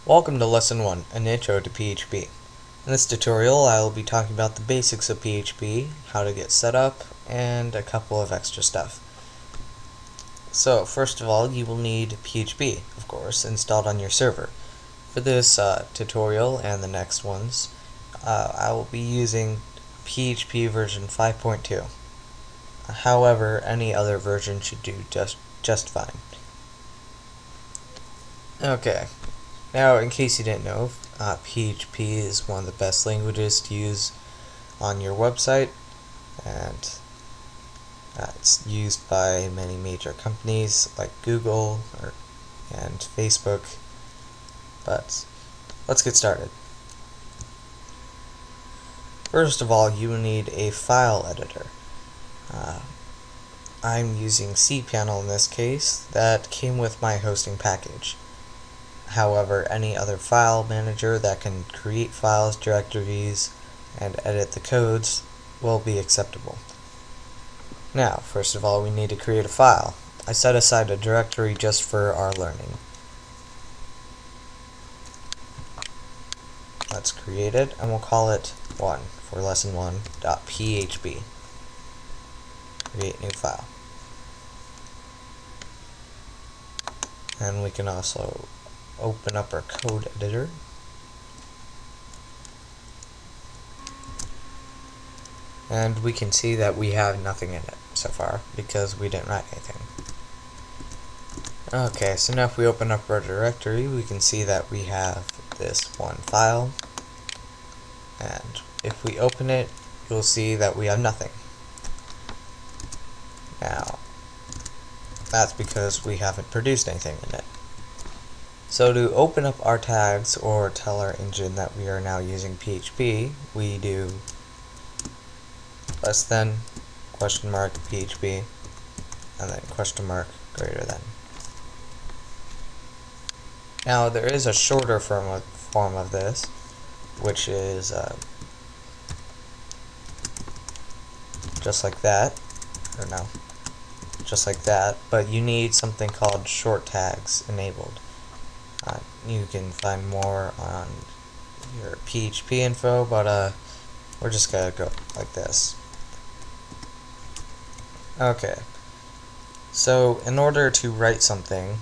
Welcome to Lesson 1, an intro to PHP. In this tutorial, I will be talking about the basics of PHP, how to get set up, and a couple of extra stuff. So, first of all, you will need PHP, of course, installed on your server. For this tutorial and the next ones, I will be using PHP version 5.2. However, any other version should do just fine. Okay. Now, in case you didn't know, PHP is one of the best languages to use on your website, and it's used by many major companies like Google and Facebook. But let's get started. First of all, you need a file editor. I'm using cPanel in this case. That came with my hosting package. However, any other file manager that can create files, directories, and edit the codes will be acceptable. Now, first of all, we need to create a file. I set aside a directory just for our learning. Let's create it, and we'll call it 1 for lesson1.php. Create new file. And we can also open up our code editor. And we can see that we have nothing in it so far because we didn't write anything. Okay, so now if we open up our directory, we can see that we have this one file. And if we open it, you'll see that we have nothing. Now, that's because we haven't produced anything in it. So to open up our tags or tell our engine that we are now using PHP, we do less than question mark PHP and then question mark greater than. Now there is a shorter form of this, which is just like that, just like that, but you need something called short tags enabled. You can find more on your PHP info, but we're just gonna go like this. Okay, so in order to write something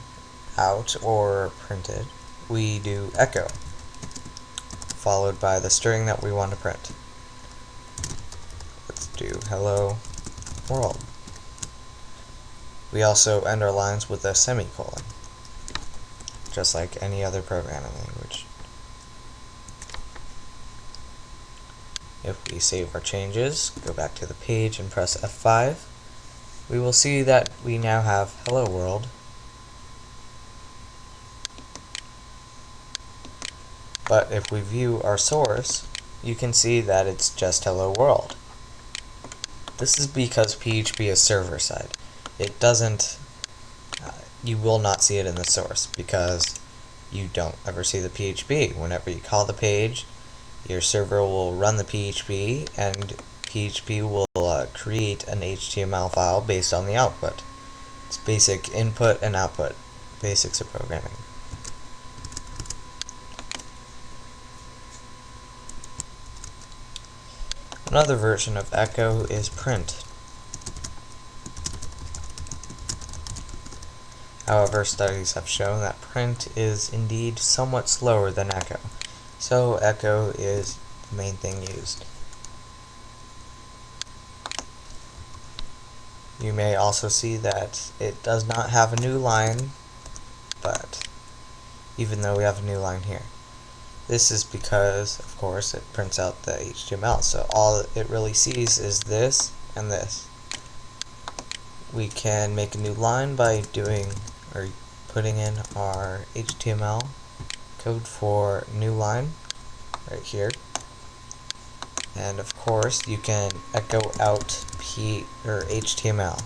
out or print it, we do echo, followed by the string that we want to print. Let's do hello world. We also end our lines with a semicolon, just like any other programming language. If we save our changes, go back to the page and press F5, we will see that we now have hello world. But if we view our source, you can see that it's just hello world. This is because PHP is server side. It doesn't, you will not see it in the source because you don't ever see the PHP. Whenever you call the page, your server will run the PHP and PHP will create an HTML file based on the output. It's basic input and output, basics of programming. Another version of echo is print. However, studies have shown that print is indeed somewhat slower than echo, so echo is the main thing used. You may also see that it does not have a new line, but even though we have a new line here. This is because, of course, it prints out the HTML, so all it really sees is this and this. We can make a new line by putting in our HTML code for new line right here. And of course, you can echo out HTML.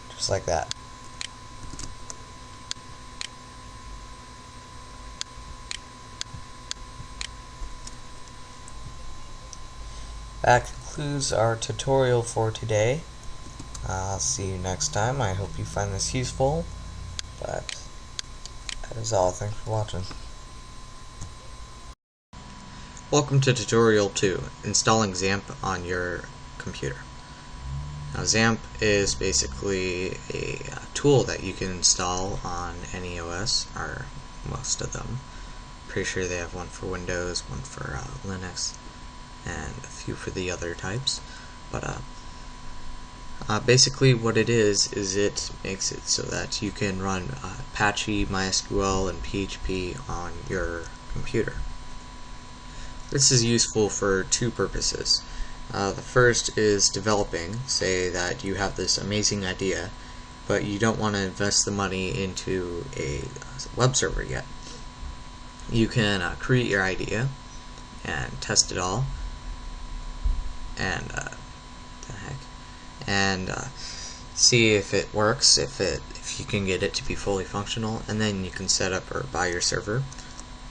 Just like that. That concludes our tutorial for today. I'll see you next time. I hope you find this useful, but that is all. Thanks for watching. Welcome to tutorial 2, installing XAMPP on your computer. Now XAMPP is basically a tool that you can install on any OS, or most of them. Pretty sure they have one for Windows, one for Linux, and a few for the other types. But basically what it is it makes it so that you can run Apache, MySQL, and PHP on your computer. This is useful for two purposes. The first is developing. Say that you have this amazing idea, but you don't want to invest the money into a web server yet. You can create your idea and test it all, and see if it works, if you can get it to be fully functional, and then you can set up or buy your server.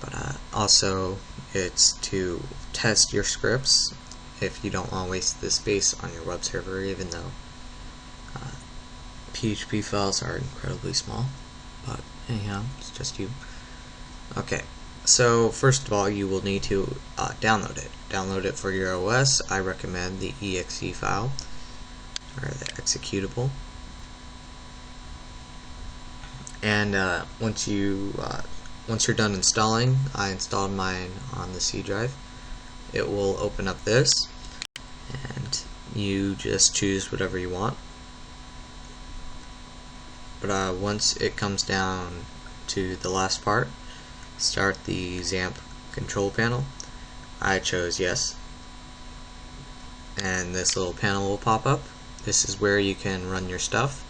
But also it's to test your scripts if you don't want to waste the space on your web server, even though PHP files are incredibly small. But anyhow, it's just you. Okay, so first of all, you will need to download it. Download it for your OS. I recommend the exe file, or the executable. And once you're done installing, I installed mine on the C drive. It will open up this, and you just choose whatever you want. But once it comes down to the last part, start the XAMPP control panel. I chose yes, and this little panel will pop up. This is where you can run your stuff.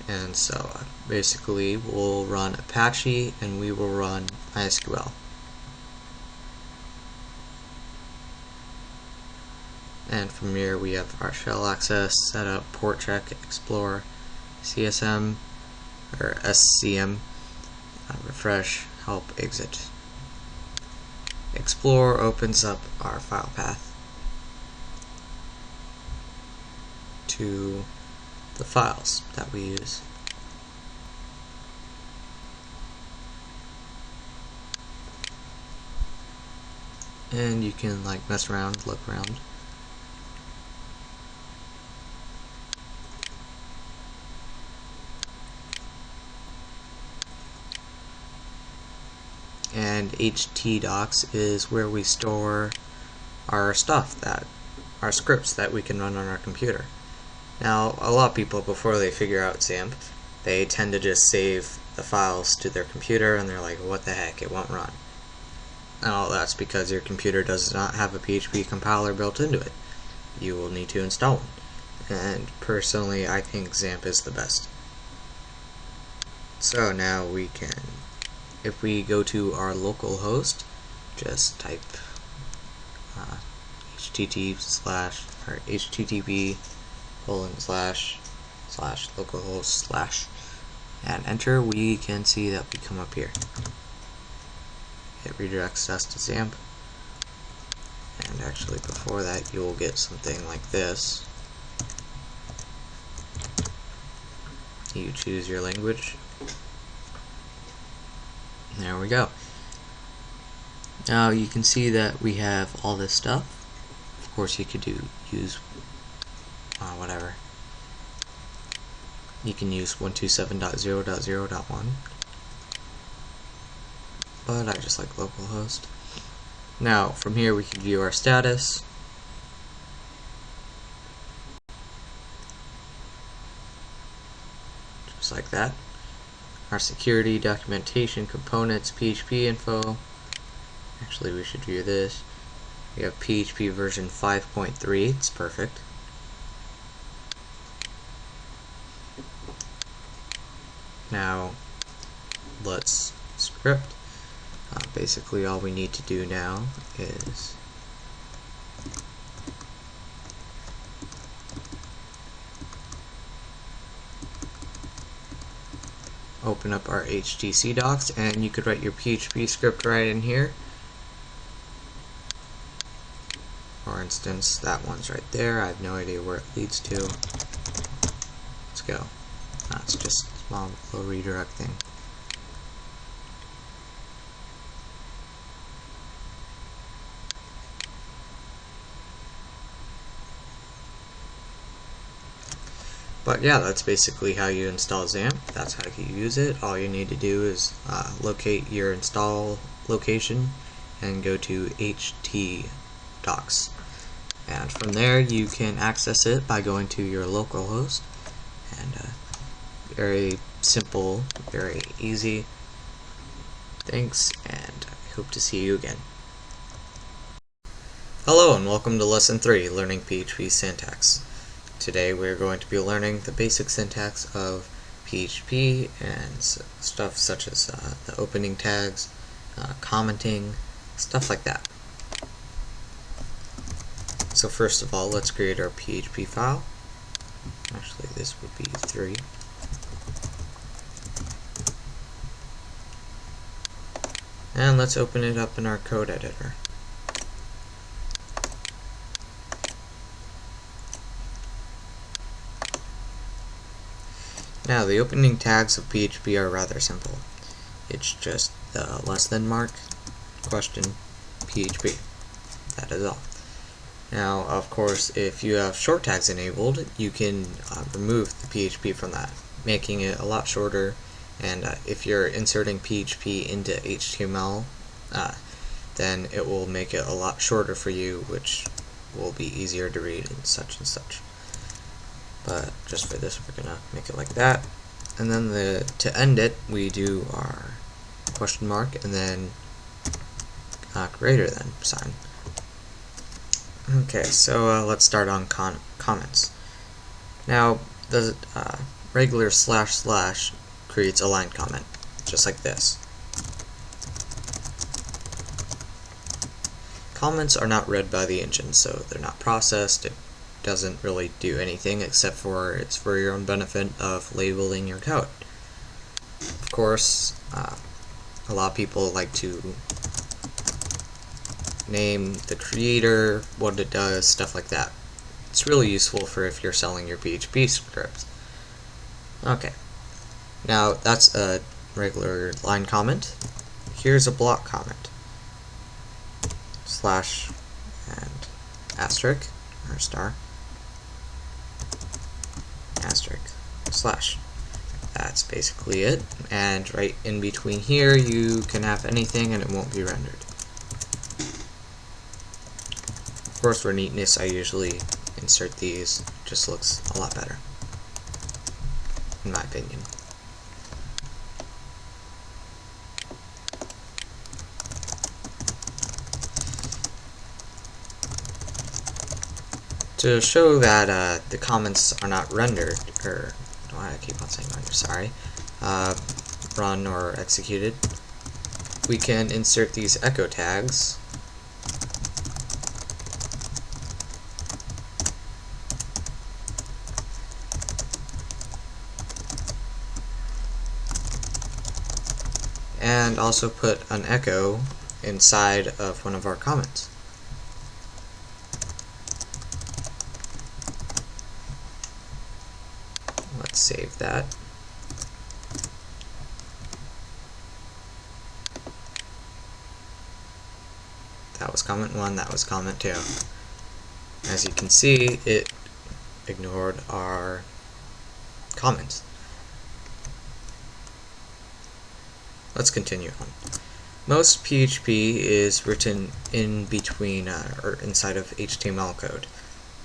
And so basically we'll run Apache and we will run MySQL. And from here we have our shell access, setup, port check, explore, CSM or SCM, refresh, help, exit. Explore opens up our file path to the files that we use. And you can like mess around, look around. And htdocs is where we store our stuff, our scripts that we can run on our computer. Now, a lot of people, before they figure out XAMPP, they tend to just save the files to their computer, and they're like, what the heck, it won't run. And all that's because your computer does not have a PHP compiler built into it. You will need to install one. And personally, I think XAMPP is the best. So now we can, if we go to our local host, just type http://localhost/ and enter. We can see that we come up here. It redirects us to XAMPP, and actually before that you will get something like this. You choose your language. There we go. Now you can see that we have all this stuff. Of course you could use whatever. You can use 127.0.0.1, but I just like localhost. Now from here we can view our status. Just like that. Our security, documentation, components, PHP info. Actually, we should view this. We have PHP version 5.3. It's perfect. Now, let's script. Basically, all we need to do now is open up our HTC docs, and you could write your PHP script right in here, or instance, that one's right there. I have no idea where it leads to. Let's go. It's just a small little redirect thing. But yeah, that's basically how you install XAMPP. That's how you use it. All you need to do is locate your install location and go to htdocs. And from there you can access it by going to your local host. And very simple, very easy. Thanks, and I hope to see you again. Hello and welcome to Lesson 3, Learning PHP Syntax. Today we're going to be learning the basic syntax of PHP and stuff such as the opening tags, commenting, stuff like that. So first of all, let's create our PHP file. Actually, this would be 3. And let's open it up in our code editor. Now, the opening tags of PHP are rather simple. It's just the less than mark, question, PHP. That is all. Now, of course, if you have short tags enabled, you can remove the PHP from that, making it a lot shorter. And if you're inserting PHP into HTML, then it will make it a lot shorter for you, which will be easier to read and such and such. But just for this, we're gonna make it like that, and then to end it, we do our question mark and then greater than sign. Okay, so let's start on comments. Now, the regular / creates a line comment, just like this. Comments are not read by the engine, so they're not processed. It doesn't really do anything except for it's for your own benefit of labeling your code. Of course, a lot of people like to name the creator, what it does, stuff like that. It's really useful for if you're selling your PHP scripts. Okay, now that's a regular line comment. Here's a block comment. Slash and asterisk or star. Asterisk slash. That's basically it, and right in between here you can have anything and it won't be rendered. Of course, for neatness I usually insert these. Just looks a lot better, in my opinion. To show that the comments are not rendered, or why do I keep on saying render, sorry, run or executed, we can insert these echo tags. And also put an echo inside of one of our comments. Let's save that. That was comment 1, that was comment 2. As you can see, it ignored our comments. Let's continue on. Most PHP is written in between or inside of HTML code,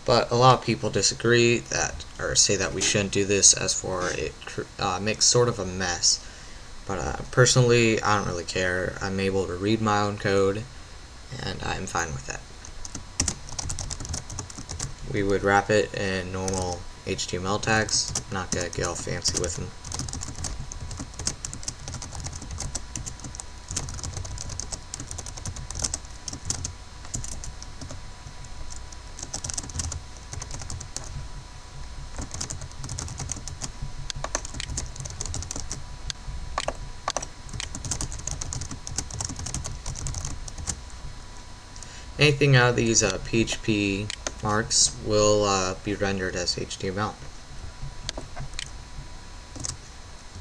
but a lot of people disagree that, or say that we shouldn't do this, as for it makes sort of a mess. But personally, I don't really care. I'm able to read my own code, and I'm fine with that. We would wrap it in normal HTML tags. Not gonna get all fancy with them. anything out of these PHP marks will be rendered as HTML.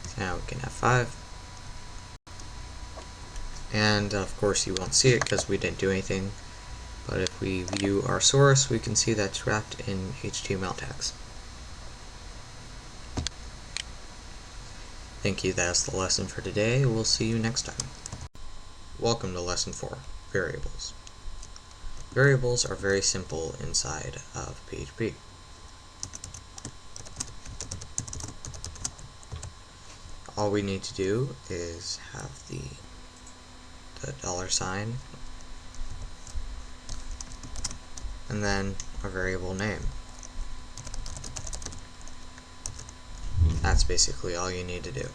So now we can F5, and of course you won't see it because we didn't do anything, but if we view our source we can see that's wrapped in HTML tags. Thank you, that's the lesson for today. We'll see you next time. Welcome to Lesson 4, Variables. Variables are very simple inside of PHP. All we need to do is have the $, and then a variable name. That's basically all you need to do.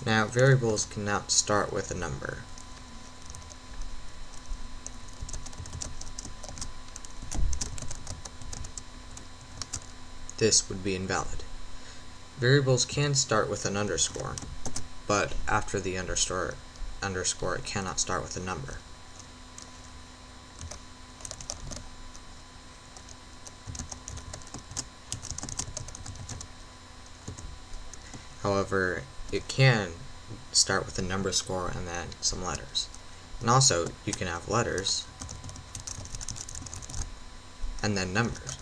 Now, variables cannot start with a number. This would be invalid. Variables can start with an underscore, but after the underscore it cannot start with a number. However, it can start with a number score and then some letters. And also, you can have letters and then numbers.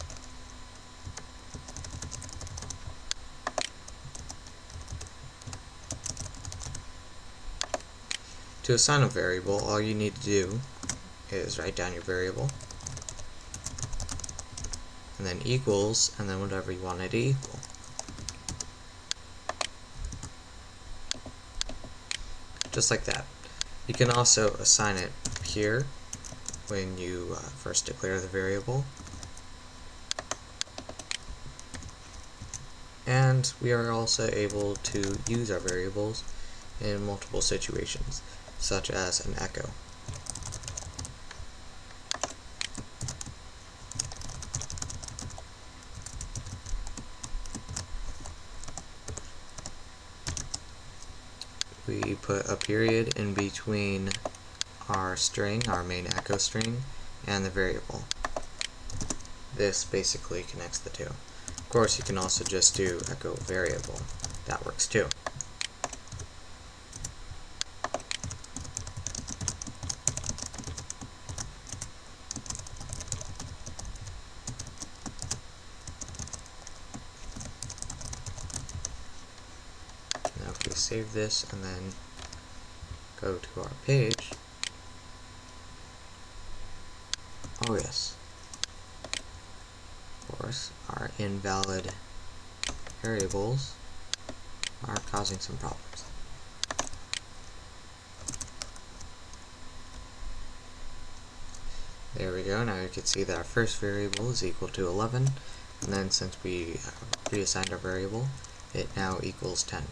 To assign a variable, all you need to do is write down your variable, and then equals, and then whatever you want it to equal. Just like that. You can also assign it here when you first declare the variable. And we are also able to use our variables in multiple situations, such as an echo. We put a period in between our string, our main echo string, and the variable. This basically connects the two. Of course, you can also just do echo variable. That works too. Now if we save this and then go to our page, oh yes, of course, our invalid variables are causing some problems. There we go. Now you can see that our first variable is equal to 11, and then since we reassigned our variable, it now equals 10.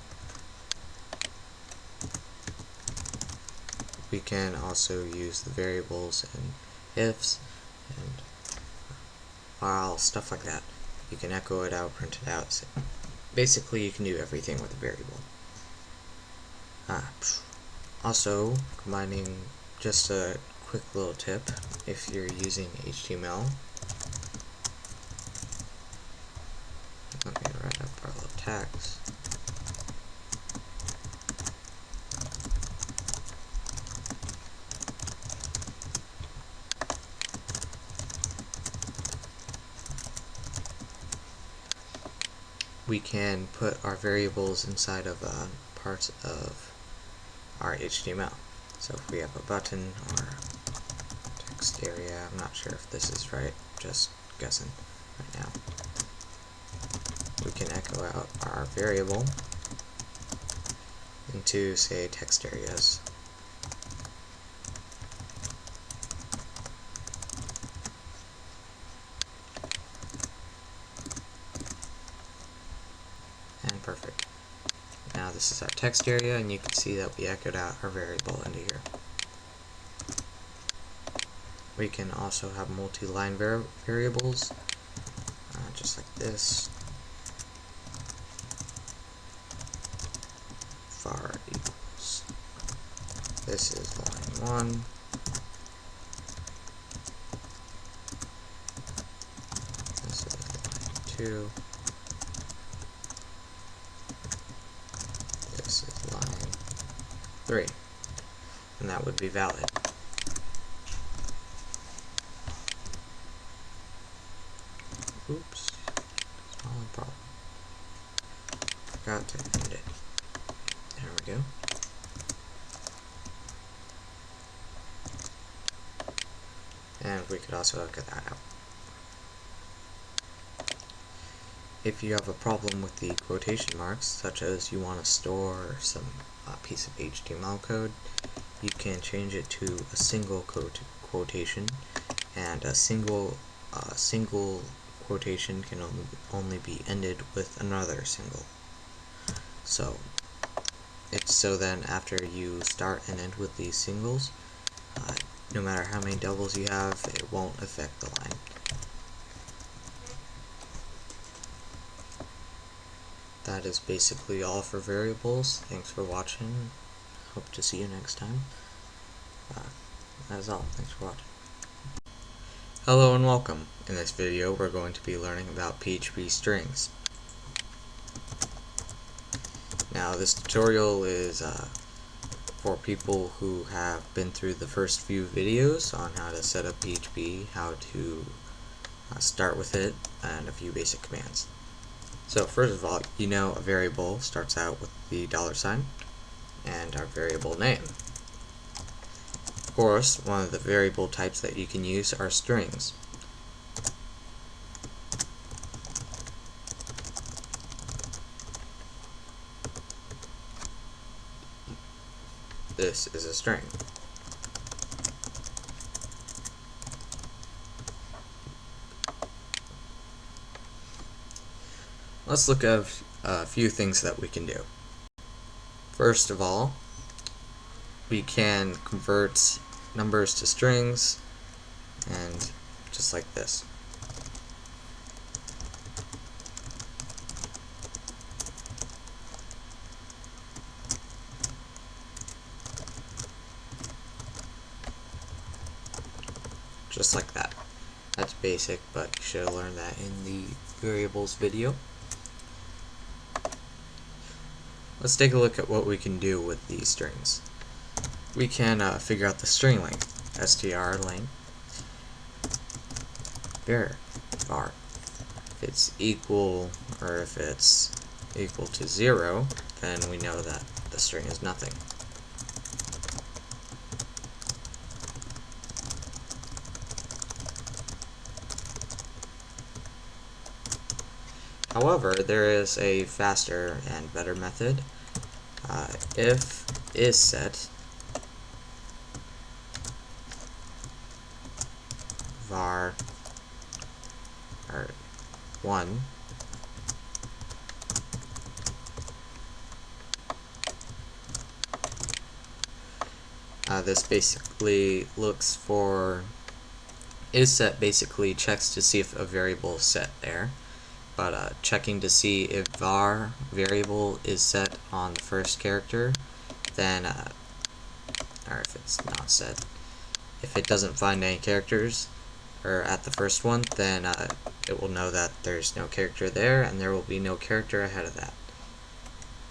We can also use the variables and ifs and while stuff like that. You can echo it out, print it out. So basically, you can do everything with a variable. Also, combining, just a quick little tip, if you're using HTML, let me write up our little tags. We can put our variables inside of parts of our HTML. So if we have a button or text area, I'm not sure if this is right, just guessing right now. We can echo out our variable into, say, text areas. And perfect. Now this is our text area, and you can see that we echoed out our variable into here. We can also have multi-line variables, just like this. Var equals, this is line 1, 2. This is line 3. And that would be valid. Oops. Small problem. Forgot to end it. There we go. And we could also look at that out. If you have a problem with the quotation marks, such as you want to store some piece of HTML code, you can change it to a single quotation, and a single quotation can only be ended with another single. So then after you start and end with these singles, no matter how many doubles you have, it won't affect the line. That is basically all for variables. Thanks for watching. Hope to see you next time. That is all. Thanks for watching. Hello and welcome. In this video we're going to be learning about PHP strings. Now this tutorial is for people who have been through the first few videos on how to set up PHP, how to start with it, and a few basic commands. So first of all, you know a variable starts out with the $sign and our variable name. Of course, one of the variable types that you can use are strings. This is a string. Let's look at a few things that we can do. First of all, we can convert numbers to strings, and just like this. Just like that. That's basic, but you should have learned that in the variables video. Let's take a look at what we can do with these strings. We can figure out the string length, str length, var. If it's equal, or if it's equal to 0, then we know that the string is nothing. However, there is a faster and better method. If is set var 1 this basically looks for isSet basically checks to see if a variable is set there, but checking to see if var variable is set on the first character, then or if it's not set. If it doesn't find any characters or at the first one, then it will know that there's no character there, and there will be no character ahead of that,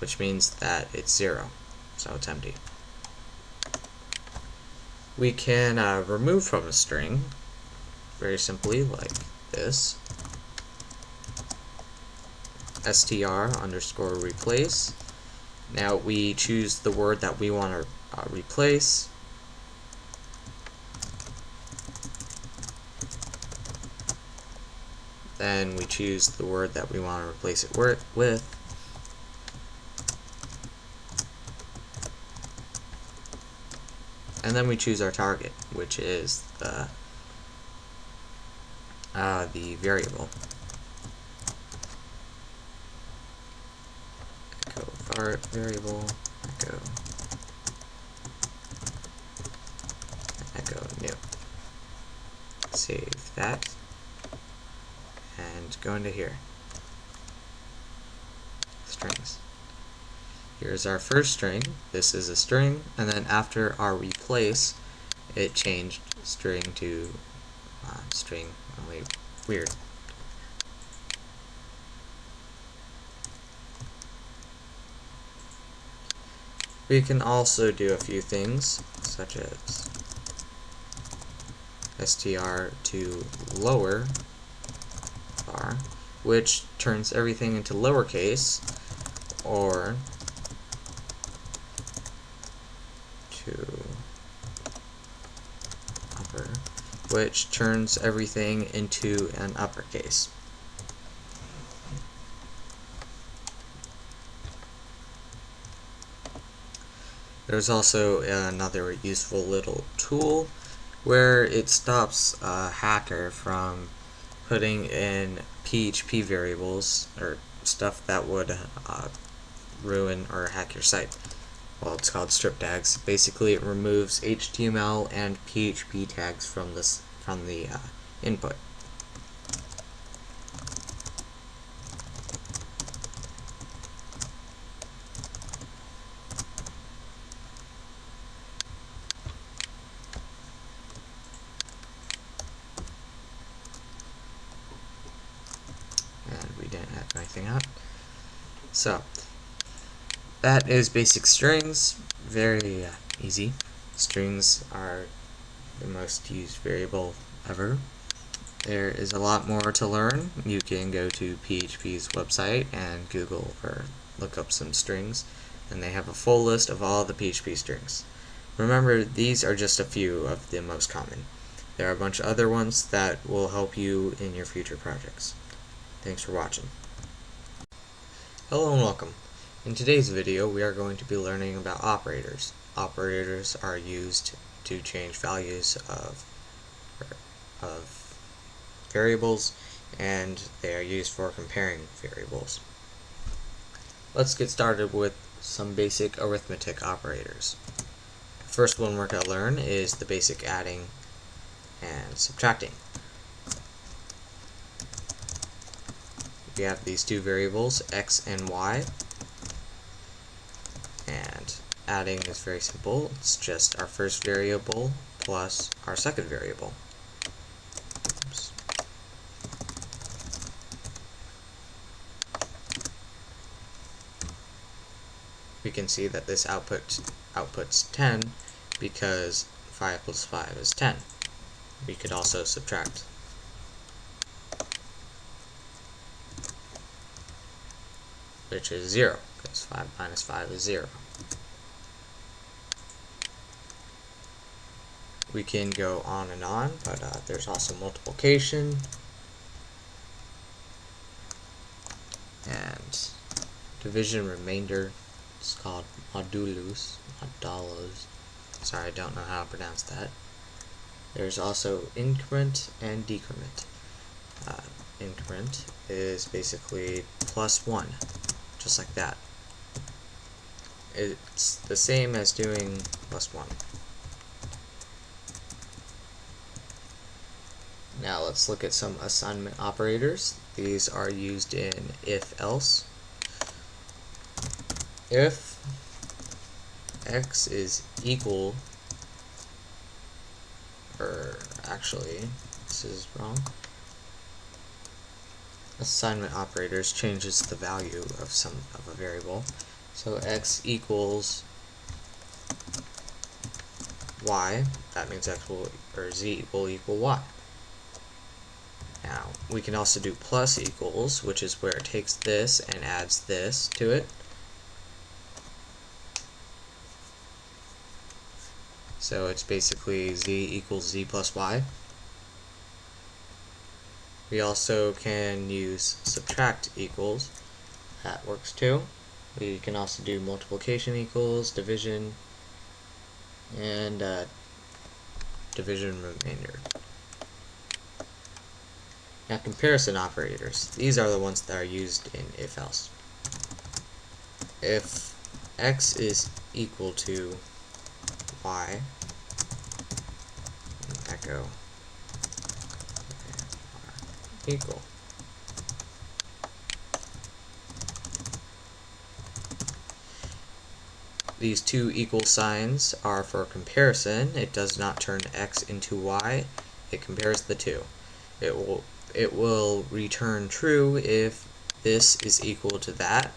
which means that it's 0, so it's empty. We can remove from a string very simply like this. str_replace. Now we choose the word that we want to replace. Then we choose the word that we want to replace it with. And then we choose our target, which is the variable. Echo var variable, echo new. Save that. And go into here. Strings. Here's our first string. This is a string, and then after our replace, it changed string to string. Only weird. We can also do a few things, such as str to lower bar, which turns everything into lowercase, or to upper, which turns everything into an uppercase. There's also another useful little tool where it stops a hacker from putting in PHP variables or stuff that would ruin or hack your site. Well, it's called strip tags. Basically, it removes HTML and PHP tags from the input. And we didn't have anything out. So that is basic strings. Very easy. Strings are the most used variable ever. There is a lot more to learn. You can go to PHP's website and Google or look up some strings, and they have a full list of all the PHP strings. Remember, these are just a few of the most common. There are a bunch of other ones that will help you in your future projects. Thanks for watching. Hello and welcome. In today's video, we are going to be learning about operators. Operators are used to change values of variables, and they are used for comparing variables. Let's get started with some basic arithmetic operators. The first one we're going to learn is the basic adding and subtracting. We have these two variables, x and y, and adding is very simple. It's just our first variable plus our second variable. Oops. We can see that this outputs 10 because 5 plus 5 is 10. We could also subtract. Which is 0, because 5 minus 5 is 0. We can go on and on, but there's also multiplication and division remainder. It's called modulus. Sorry, I don't know how to pronounce that. There's also increment and decrement. Increment is basically plus 1, just like that. It's the same as doing plus 1. Now let's look at some assignment operators. These are used in if-else. If x is equal, or actually, this is wrong. Assignment operators changes the value of a variable. So x equals y, that means x will, or z will equal y. Now, we can also do plus equals, which is where it takes this and adds this to it. So it's basically z equals z plus y. We also can use subtract equals. That works too. We can also do multiplication equals, division, and division remainder. Now comparison operators. These are the ones that are used in if-else. If x is equal to y, echo equal. These two equal signs are for comparison. It does not turn x into y. It compares the two. It will return true if this is equal to that,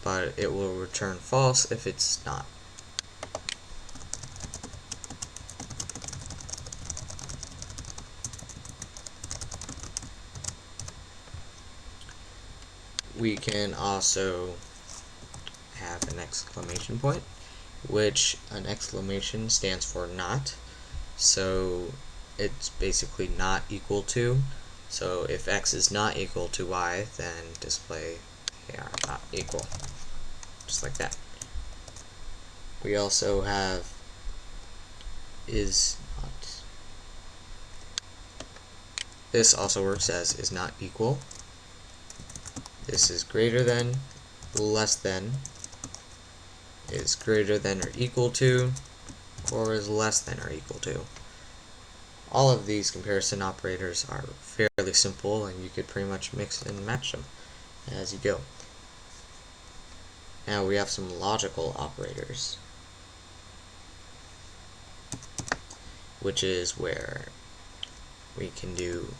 but it will return false if it's not. We can also have an exclamation point, which an exclamation stands for not. So it's basically not equal to. So if x is not equal to y, then display they are not equal. Just like that. We also have is not. This also works as is not equal. This is greater than, less than, is greater than or equal to, or is less than or equal to. All of these comparison operators are fairly simple, and you could pretty much mix and match them as you go. Now we have some logical operators, which is where we can do,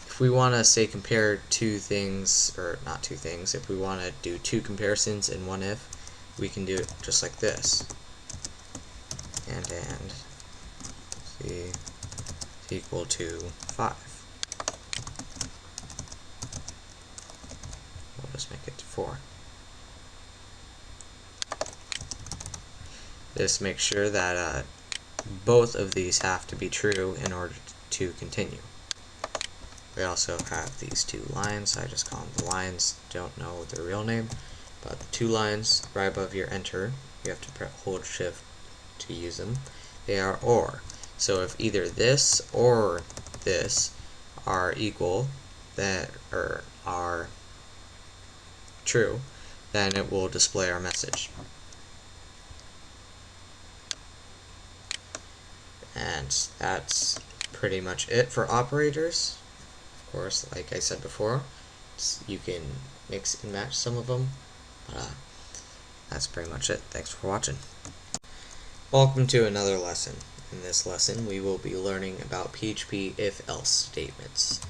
if we want to say compare two things, or not two things, if we want to do two comparisons in one if, we can do it just like this. And C is equal to 5. We'll just make it to 4. This makes sure that both of these have to be true in order to continue. We also have these two lines. I just call them the lines. Don't know their real name, but the two lines right above your enter, you have to hold shift to use them. They are or. So if either this or this are equal, that or are true, then it will display our message. And that's pretty much it for operators. Of course, like I said before, you can mix and match some of them, but that's pretty much it. Thanks for watching. Welcome to another lesson. In this lesson, we will be learning about PHP if-else statements.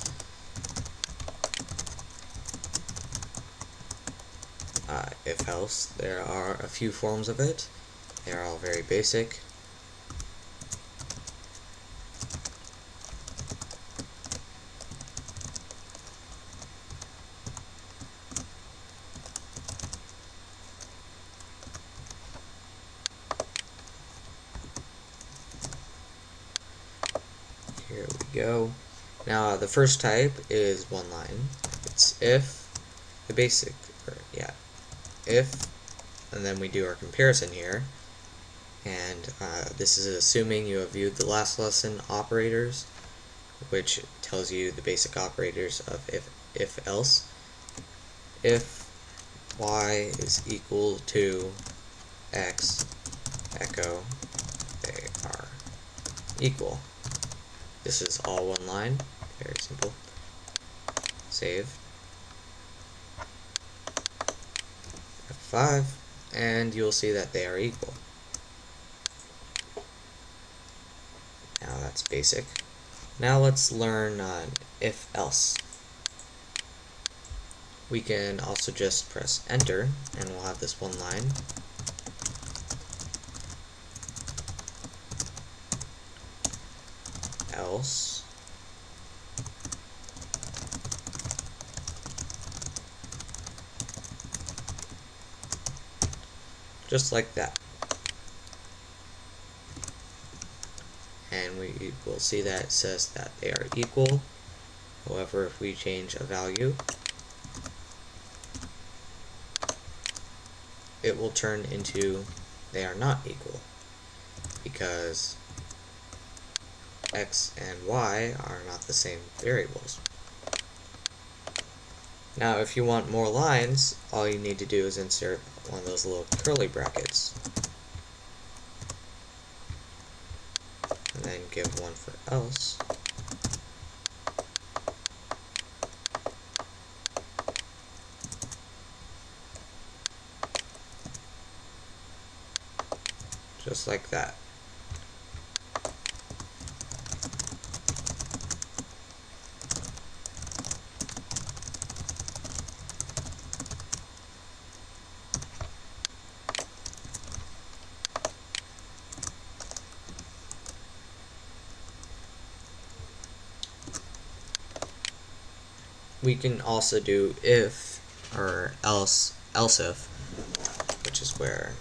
If-else, there are a few forms of it. They are all very basic. Here we go. Now the first type is one line. It's if, the basic, if, and then we do our comparison here. And this is assuming you have viewed the last lesson, operators, which tells you the basic operators of if else. If y is equal to x, echo, they are equal. This is all one line, very simple. Save. F5, and you'll see that they are equal. Now that's basic. Now let's learn if else. We can also just press enter, and we'll have this one line. Else. Just like that. And we will see that it says that they are equal. However, if we change a value, it will turn into they are not equal, because x and y are not the same variables. Now if you want more lines, all you need to do is insert one of those little curly brackets, and then give one for else. Just like that. we can also do if or else if, which is where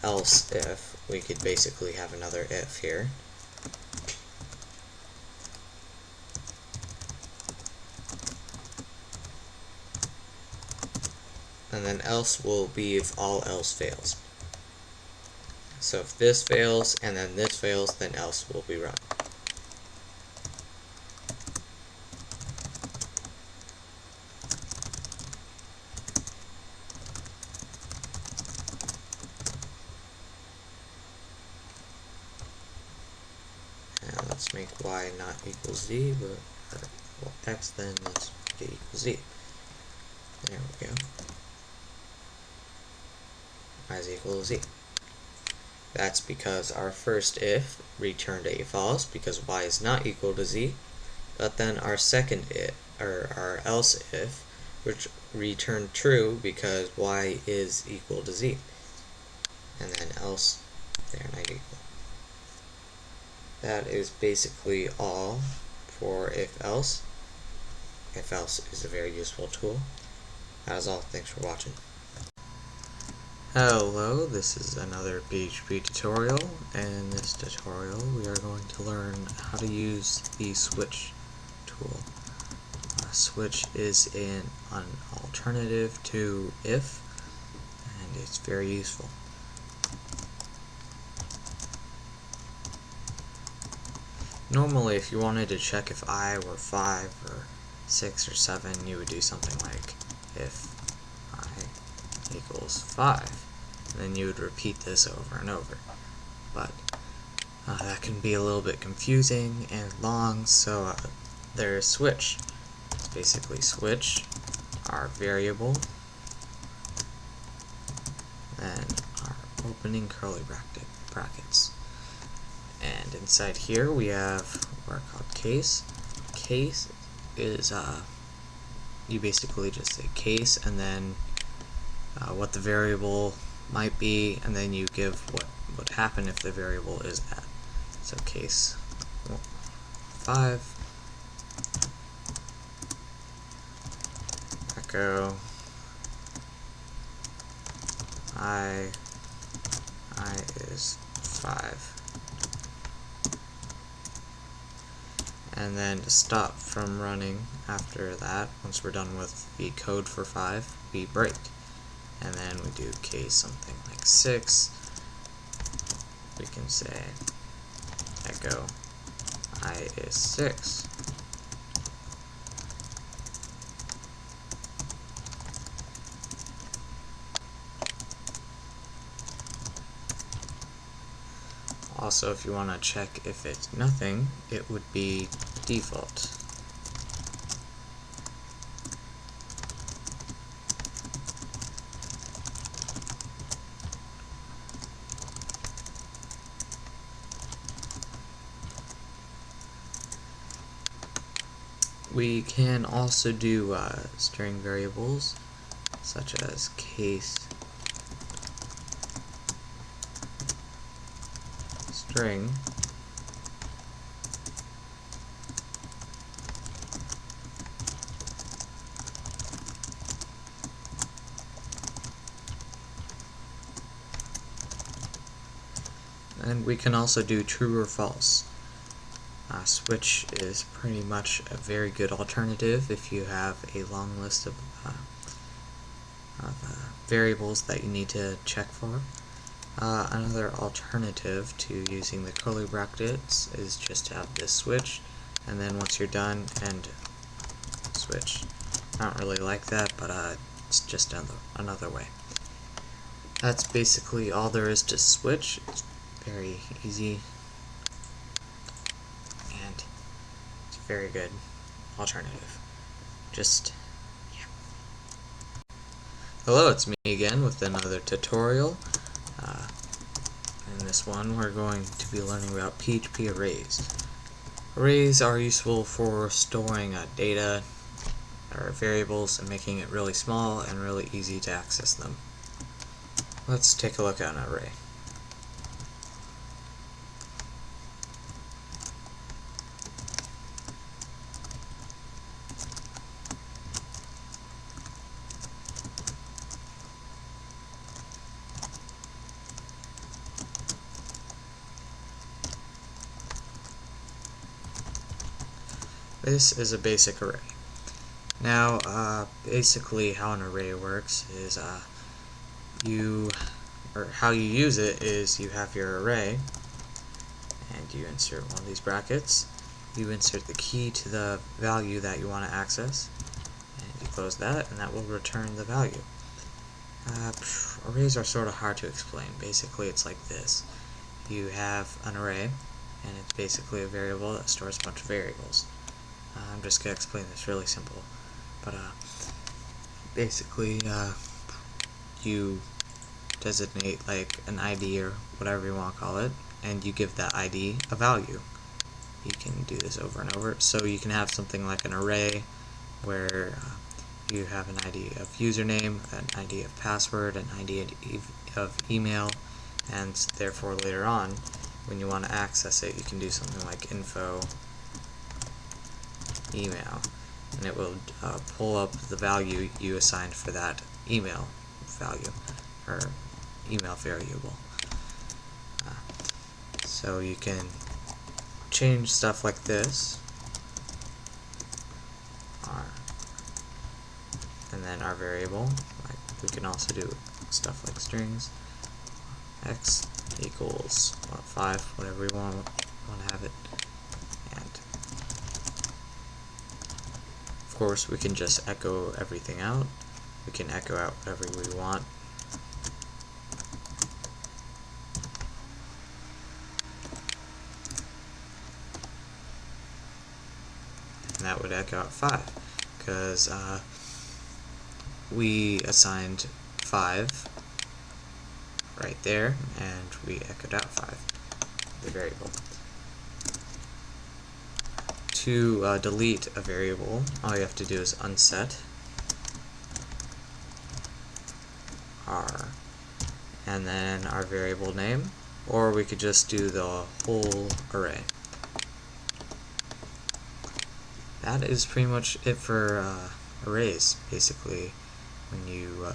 else if we could basically have another if here. And then else will be if all else fails. So if this fails and then this fails, then else will be run. And let's make y not equal z, but well, x, then let's make it equal z. There we go. Y is equal to z. That's because our first if returned a false because y is not equal to z, but then our second if, or our else if, which returned true because y is equal to z. And then else they're not equal. That is basically all for if else. If else is a very useful tool. That is all. Thanks for watching. Hello, this is another PHP tutorial, and in this tutorial we are going to learn how to use the switch tool. Switch is an alternative to if, and it's very useful. Normally, if you wanted to check if I were 5 or 6 or 7, you would do something like if I equals 5. And then you would repeat this over and over. But that can be a little bit confusing and long, so there's switch. It's basically switch, our variable, and our opening curly brackets. And inside here we have what are called case. Case is you basically just say case and then what the variable might be, and then you give what would happen if the variable is that. So case 5 echo I is 5. And then to stop from running after that, once we're done with the code for 5, we break. And then we do case something like 6. We can say echo I is 6. Also, if you want to check if it's nothing, it would be default. We can also do string variables, such as case string and we can also do true or false. Switch is pretty much a very good alternative if you have a long list of variables that you need to check for. Another alternative to using the curly brackets is just to have this switch, and then once you're done, and switch. I don't really like that, but it's just another way. That's basically all there is to switch. It's very easy, and it's a very good alternative. Just, yeah. Hello, it's me again with another tutorial. In this one, we're going to be learning about PHP arrays. Arrays are useful for storing data or variables and making it really small and really easy to access them. Let's take a look at an array. This is a basic array. Now, basically how an array works is how you use it is you have your array, and you insert one of these brackets. You insert the key to the value that you want to access, and you close that, and that will return the value. Arrays are sort of hard to explain. Basically, it's like this. You have an array, and it's basically a variable that stores a bunch of variables. I'm just going to explain this really simple. But basically, you designate like an ID or whatever you want to call it, and you give that ID a value. You can do this over and over. So you can have something like an array where you have an ID of username, an ID of password, an ID of email, and therefore later on, when you want to access it, you can do something like info email, and it will pull up the value you assigned for that email value, or email variable. So you can change stuff like this, and then our variable, we can also do stuff like strings, x equals 5, whatever we want to have it, and of course we can just echo everything out. We can echo out whatever we want. And that would echo out 5, because we assigned 5 right there, and we echoed out 5, the variable. To delete a variable, all you have to do is unset our, and then our variable name, or we could just do the whole array. That is pretty much it for arrays. Basically, when you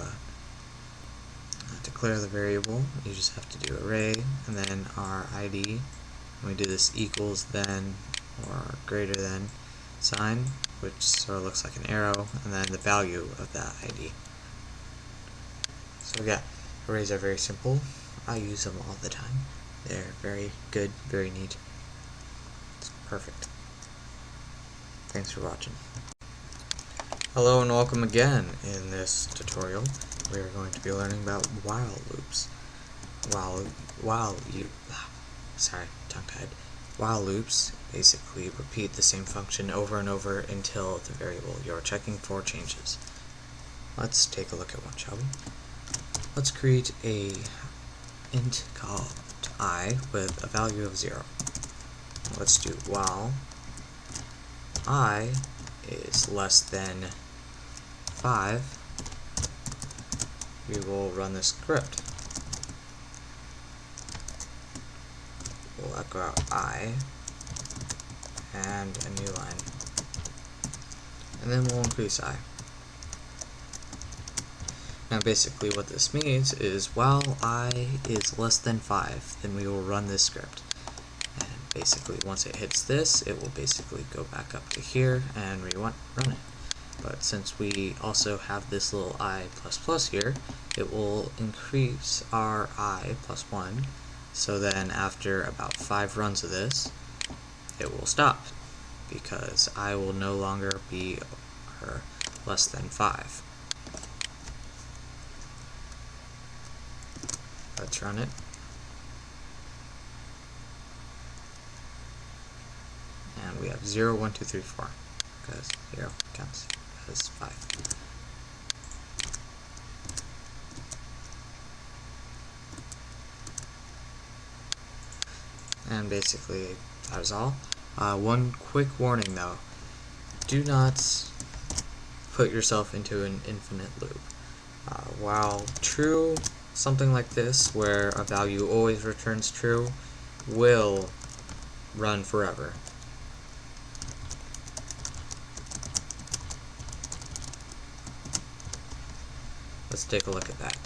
declare the variable, you just have to do array, and then our ID, and we do this equals then or greater than sign, which sort of looks like an arrow, and then the value of that ID. So yeah, arrays are very simple. I use them all the time. They're very good, very neat. It's perfect. Thanks for watching. Hello and welcome again. In this tutorial, we are going to be learning about while loops. While loops basically repeat the same function over and over until the variable you're checking for changes. Let's take a look at one, shall we? Let's create a int called I with a value of 0. Let's do while I is less than 5, we will run this script. We'll echo out I and a new line, and then we'll increase I. Now basically what this means is while I is less than 5, then we will run this script. And basically once it hits this, it will basically go back up to here and run it. But since we also have this little I++ here, it will increase our I plus 1, so then after about 5 runs of this, it will stop, because I will no longer be less than 5. Let's run it. And we have 0, 1, 2, 3, 4, because 0 counts as 5. And basically that is all. One quick warning though, do not put yourself into an infinite loop. While true, something like this, where a value always returns true, will run forever. Let's take a look at that.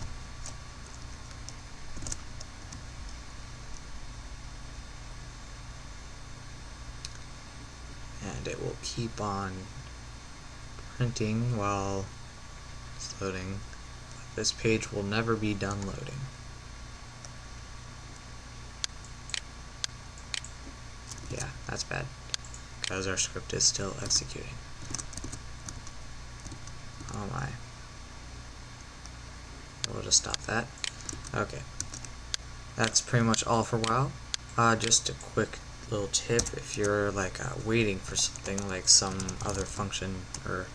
And it will keep on printing while it's loading. This page will never be done loading. Yeah, that's bad, because our script is still executing. Oh my. We'll just stop that. Okay. That's pretty much all for a while. Just a quick little tip: if you're like waiting for something like some other function or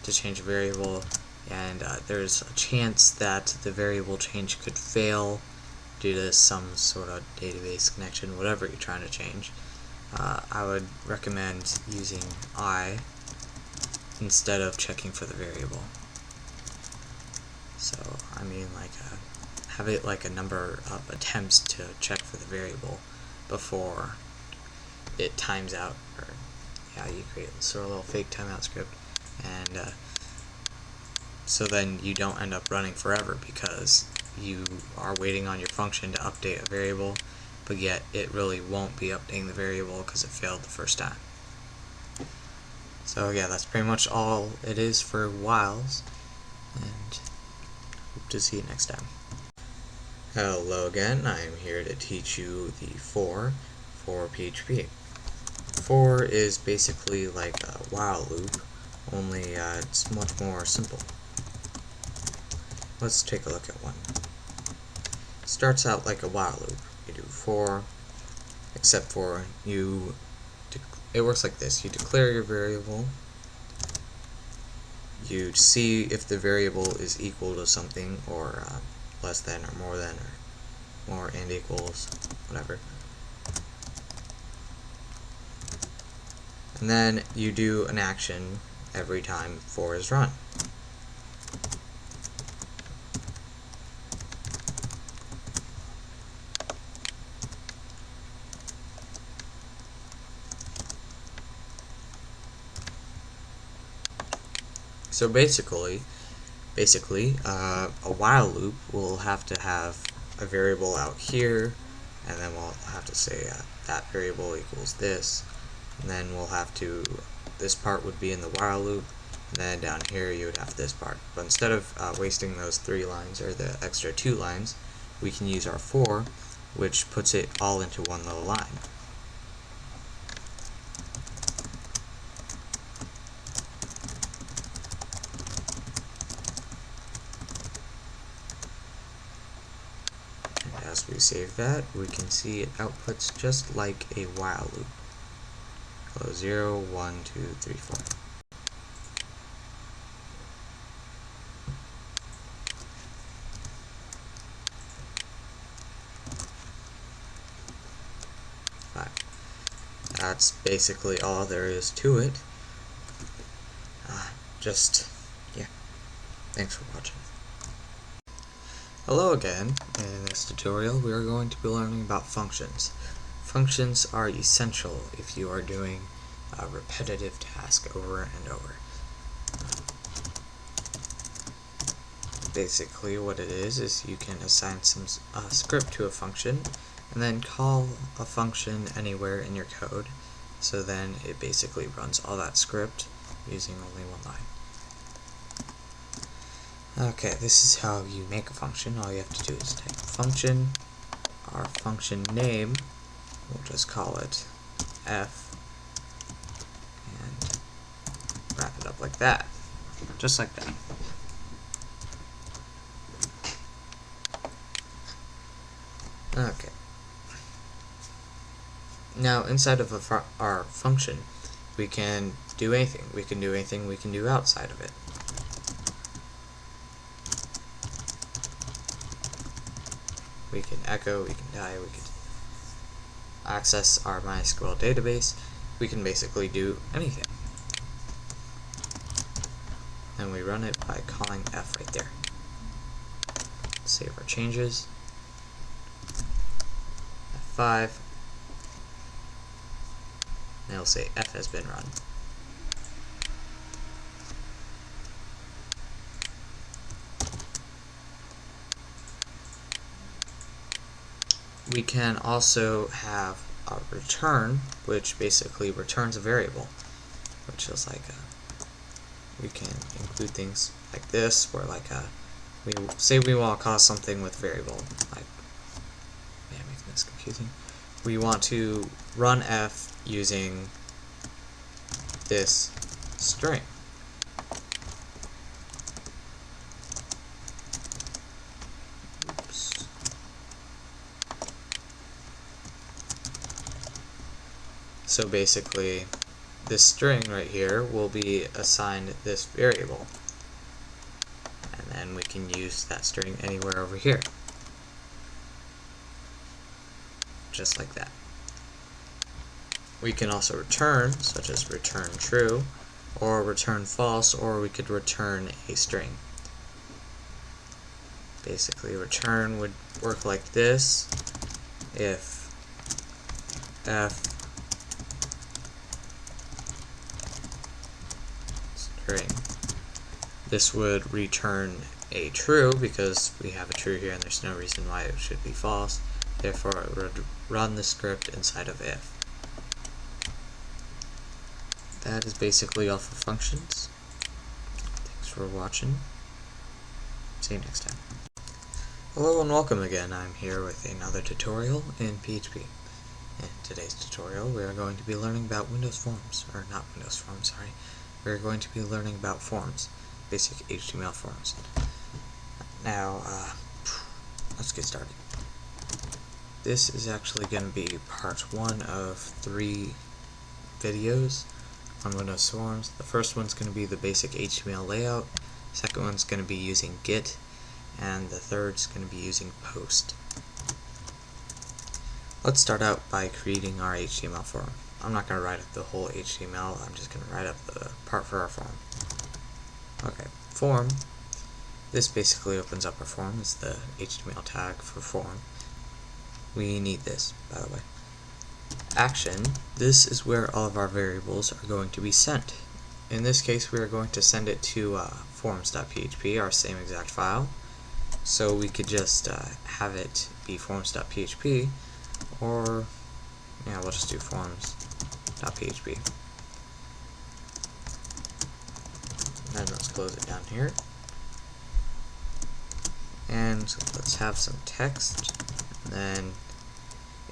to change a variable, and there's a chance that the variable change could fail due to some sort of database connection, whatever you're trying to change, I would recommend using I instead of checking for the variable. So I mean, like have it like a number of attempts to check for the variable before it times out, or yeah, you create sort of a little fake timeout script, and so then you don't end up running forever because you are waiting on your function to update a variable, but yet it really won't be updating the variable because it failed the first time. So yeah, that's pretty much all it is for whiles, and hope to see you next time. Hello again, I am here to teach you the for PHP. For is basically like a while loop, only it's much more simple. Let's take a look at one. It starts out like a while loop. You do for, except for it works like this. You declare your variable, you see if the variable is equal to something, or less than, or more than, or more and equals, whatever. And then you do an action every time for is run. So basically, a while loop will have to have a variable out here, and then we'll have to say that variable equals this, and then we'll have to, this part would be in the while loop, and then down here you would have this part. But instead of wasting those 3 lines, or the extra 2 lines, we can use our for, which puts it all into one little line. As we save that, we can see it outputs just like a while loop. So 0, 1, 2, 3, 4. That's basically all there is to it. Yeah. Thanks for watching. Hello again. In this tutorial, we are going to be learning about functions. Functions are essential if you are doing a repetitive task over and over. Basically, what it is you can assign some script to a function, and then call a function anywhere in your code, so then it basically runs all that script using only one line. Okay, this is how you make a function. All you have to do is type function, our function name, we'll just call it f, and wrap it up like that, just like that. Okay. Now, inside of our function, we can do anything. We can do anything we can do outside of it. We can echo, we can die, we can access our MySQL database. We can basically do anything. And we run it by calling f right there. Save our changes. F5. And it'll say f has been run. We can also have a return, which basically returns a variable. which is like we can include things like this, where like we say we want to call something with variable, like, yeah, making this confusing. We want to run f using this string. Oops. So basically, this string right here will be assigned this variable, and then we can use that string anywhere over here, just like that. We can also return, such as return true, or return false, or we could return a string. Basically, return would work like this. If f string, this would return a true because we have a true here and there's no reason why it should be false. Therefore, it would run the script inside of if. That is basically all for functions. Thanks for watching. See you next time. Hello and welcome again. I'm here with another tutorial in PHP. In today's tutorial, we are going to be learning about Windows Forms, or not Windows Forms, sorry. We're going to be learning about forms, basic HTML forms. Now, let's get started. This is actually going to be part 1 of 3 videos on Windows Forms. The first one's going to be the basic HTML layout, second one's going to be using Git, and the third's going to be using Post. Let's start out by creating our HTML form. I'm not going to write up the whole HTML, I'm just going to write up the part for our form. Okay, form. This basically opens up our form. It's the HTML tag for form. We need this, by the way. Action. This is where all of our variables are going to be sent. In this case, we are going to send it to forms.php, our same exact file. So we could just have it be forms.php, or yeah, we'll just do forms.php. Then let's close it down here. And let's have some text. And then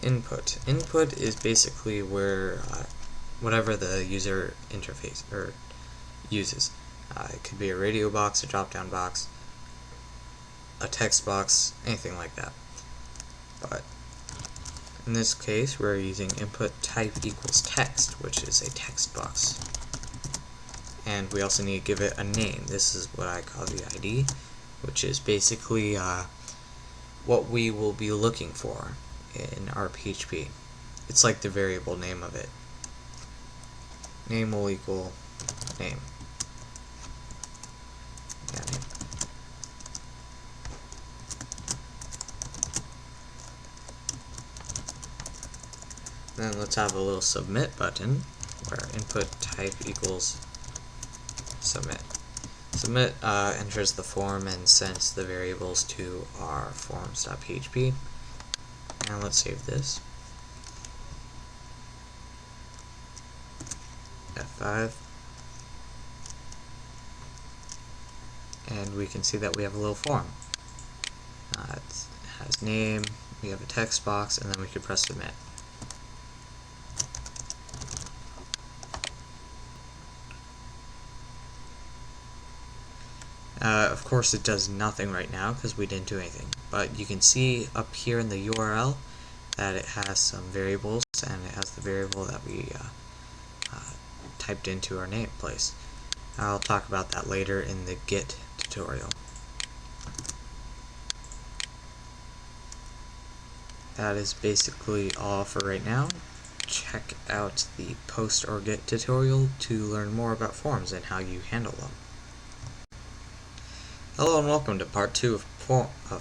input. Input is basically where whatever the user interface or uses. It could be a radio box, a drop-down box, a text box, anything like that. But in this case, we're using input type equals text, which is a text box. And we also need to give it a name. This is what I call the ID, which is basically what we will be looking for in our PHP. It's like the variable name of it. Name will equal name. Yeah, name. Then let's have a little submit button where input type equals submit. Submit enters the form and sends the variables to our forms.php. And let's save this. F5. And we can see that we have a little form. It has name, we have a text box, and then we can press submit. Of course, it does nothing right now because we didn't do anything. But you can see up here in the URL that it has some variables, and it has the variable that we typed into our namespace. I'll talk about that later in the Git tutorial. That is basically all for right now. Check out the Post or Git tutorial to learn more about forms and how you handle them. Hello and welcome to part 2 of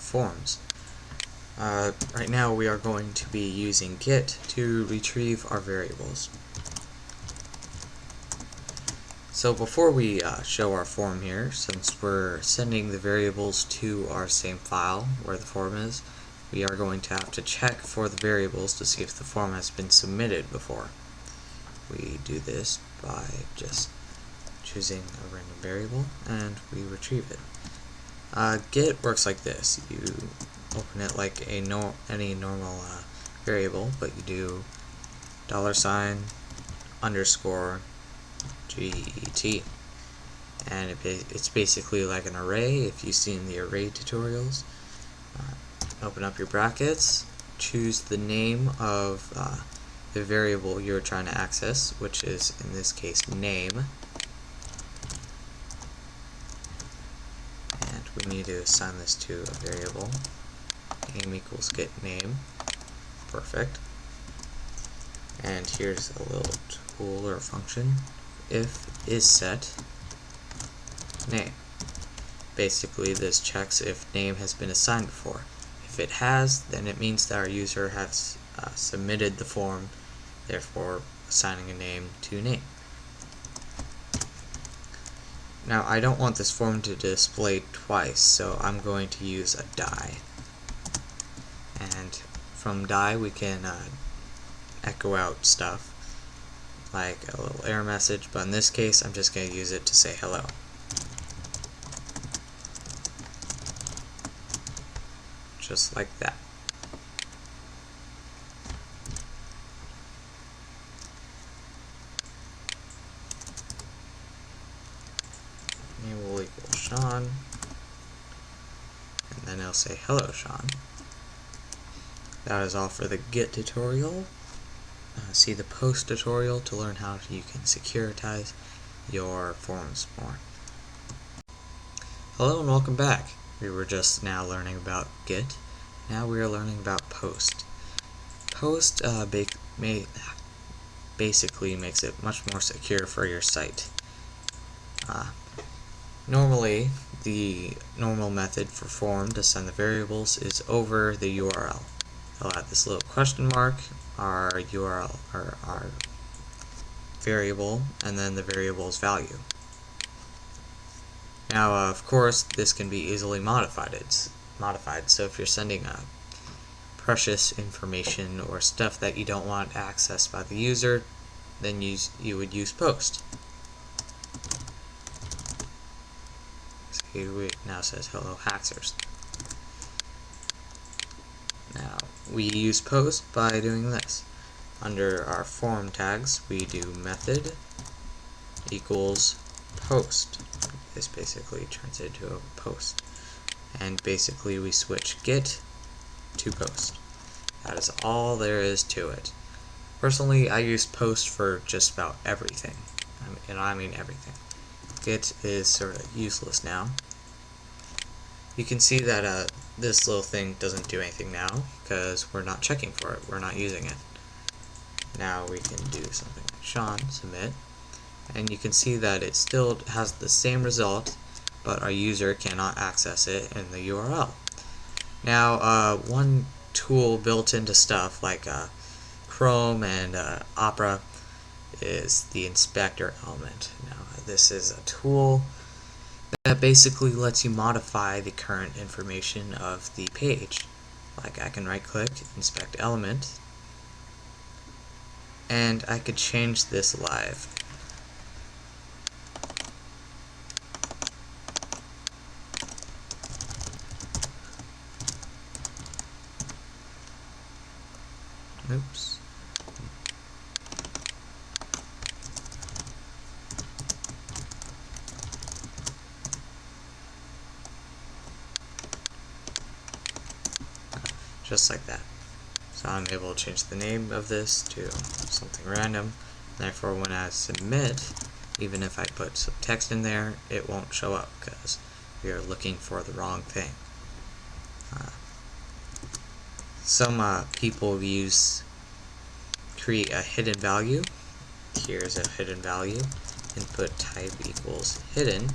forms. Right now we are going to be using Git to retrieve our variables. So before we show our form here, since we're sending the variables to our same file where the form is, we are going to have to check for the variables to see if the form has been submitted before. We do this by just choosing a random variable, and we retrieve it. Get works like this. You open it like any normal variable, but you do $_get, and it's basically like an array. If you've seen the array tutorials, open up your brackets, choose the name of the variable you're trying to access, which is in this case name, and we need to assign this to a variable. Name equals get name. Perfect. And here's a little tool or function. If is set name. Basically, this checks if name has been assigned before. If it has, then it means that our user has submitted the form, therefore assigning a name to name. Now, I don't want this form to display twice, so I'm going to use a die. And from die, we can echo out stuff like a little error message, but in this case, I'm just going to use it to say hello. Just like that. Name will equal Sean, and then I'll say hello Sean. That is all for the get tutorial. See the post tutorial to learn how you can securitize your forms more. Hello and welcome back. We were just now learning about get. Now we are learning about post. Post basically makes it much more secure for your site. Normally, the normal method for form to send the variables is over the URL. I'll add this little question mark, our URL, or our variable, and then the variable's value. Now, of course, this can be easily modified. So if you're sending precious information or stuff that you don't want accessed by the user, then you would use post. So it now says hello hackers. Now, we use post by doing this. Under our form tags, we do method equals post. This basically turns it into a post. And basically we switch get to post. That is all there is to it. Personally, I use post for just about everything. And I mean everything. Get is sort of useless now. You can see that this little thing doesn't do anything now because we're not checking for it. We're not using it. Now we can do something like Sean, submit, and you can see that it still has the same result, but our user cannot access it in the URL. Now, one tool built into stuff like Chrome and Opera is the inspector element. Now, this is a tool that basically lets you modify the current information of the page. Like I can right click, inspect element, and I could change this live. Oops. Just like that. So I'm able to change the name of this to something random. Therefore, when I submit, even if I put some text in there, it won't show up because we are looking for the wrong thing. Some people create a hidden value. Here's a hidden value. Input type equals hidden.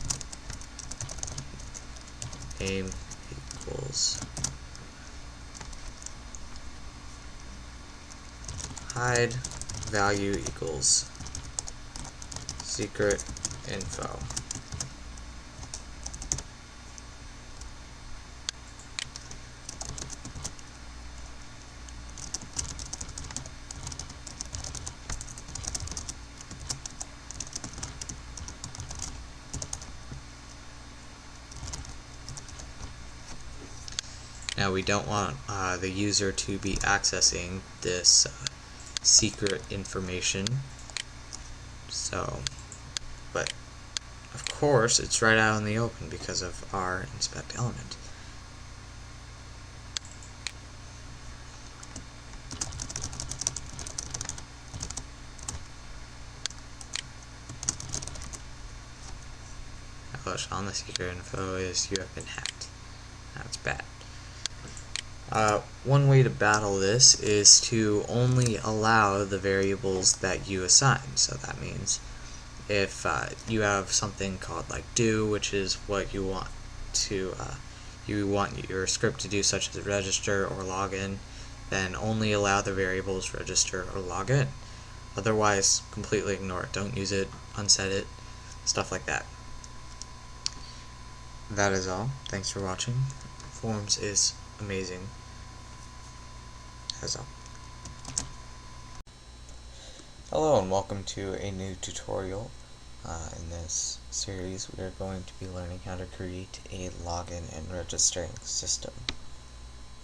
Name equals hide, value equals secret info. Now we don't want the user to be accessing this secret information, so, but of course it's right out in the open because of our inspect element. On the secret info is you have been hacked. That's bad. One way to battle this is to only allow the variables that you assign. So that means if you have something called like do, which is what you want your script to do, such as register or login, then only allow the variables register or login. Otherwise, completely ignore it. Don't use it, unset it, stuff like that. That is all. Thanks for watching. Forms is amazing. That's all. Hello and welcome to a new tutorial. In this series we are going to be learning how to create a login and registering system.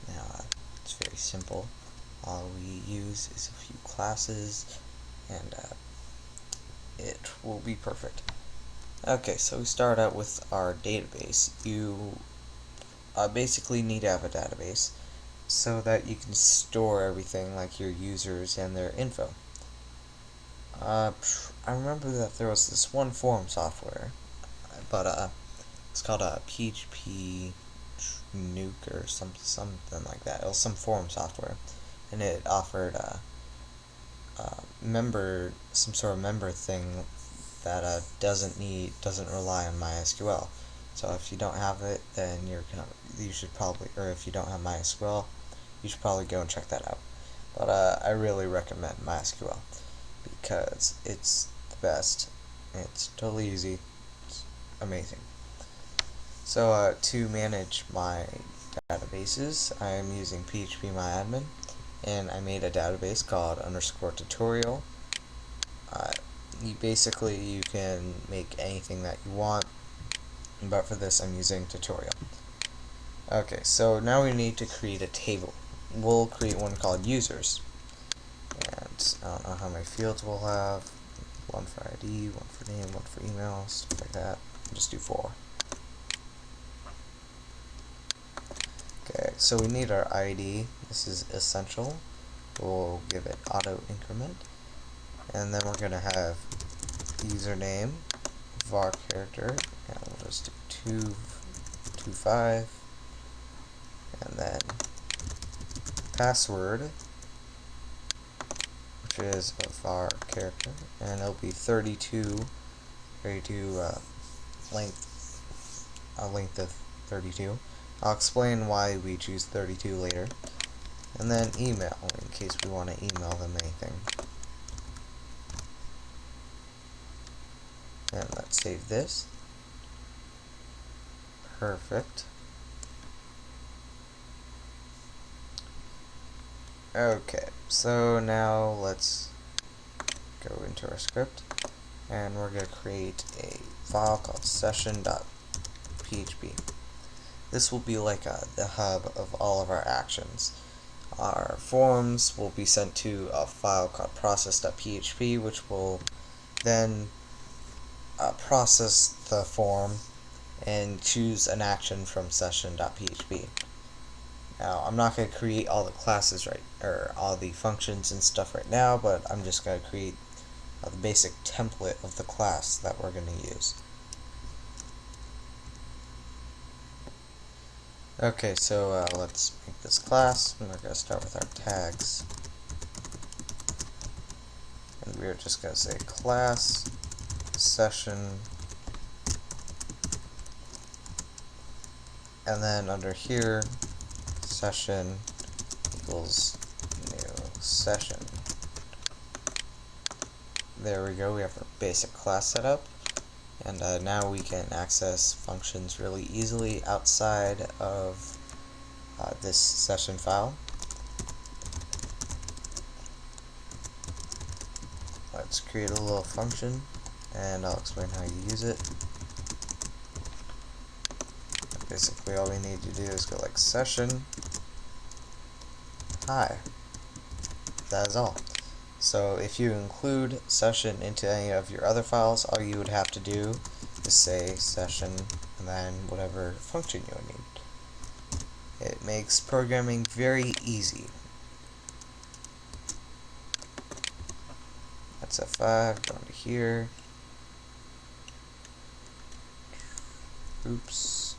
Now it's very simple. All we use is a few classes and it will be perfect. Okay, so we start out with our database. You basically need to have a database so that you can store everything like your users and their info. I remember that there was this one form software, but it's called a PHP nuke or something like that. It was some form software, and it offered some sort of member thing that doesn't rely on MySQL. So if you don't have it, then you should probably, or if you don't have MySQL, you should probably go and check that out. But I really recommend MySQL because it's the best. It's totally easy. It's amazing. So to manage my databases, I am using PHP and I made a database called _tutorial. You can make anything that you want, but for this I'm using tutorial. Okay, so now we need to create a table. We'll create one called users, and I don't know how many fields we'll have. One for ID, one for name, one for email, stuff like that. I'll just do 4. Okay, so we need our ID. This is essential. We'll give it auto increment, and then we're gonna have username, var character, and we'll just do 225, and then password, which is a var character, and it'll be 32 length of 32. I'll explain why we choose 32 later. And then email, in case we want to email them anything. And let's save this. Perfect. Okay, so now let's go into our script, and we're going to create a file called session.php. This will be like the hub of all of our actions. Our forms will be sent to a file called process.php, which will then process the form and choose an action from session.php. Now, I'm not going to create all the classes or all the functions and stuff right now, but I'm just going to create the basic template of the class that we're going to use. Okay, so let's make this class, and we're going to start with our tags. And we're just going to say class session, and then under here, session equals new session. There we go, we have our basic class set up. And now we can access functions really easily outside of this session file. Let's create a little function, and I'll explain how you use it. basically all we need to do is go like session hi. That is all. So if you include session into any of your other files, all you would have to do is say session and then whatever function you would need. It makes programming very easy. That's F5, going to here. Oops.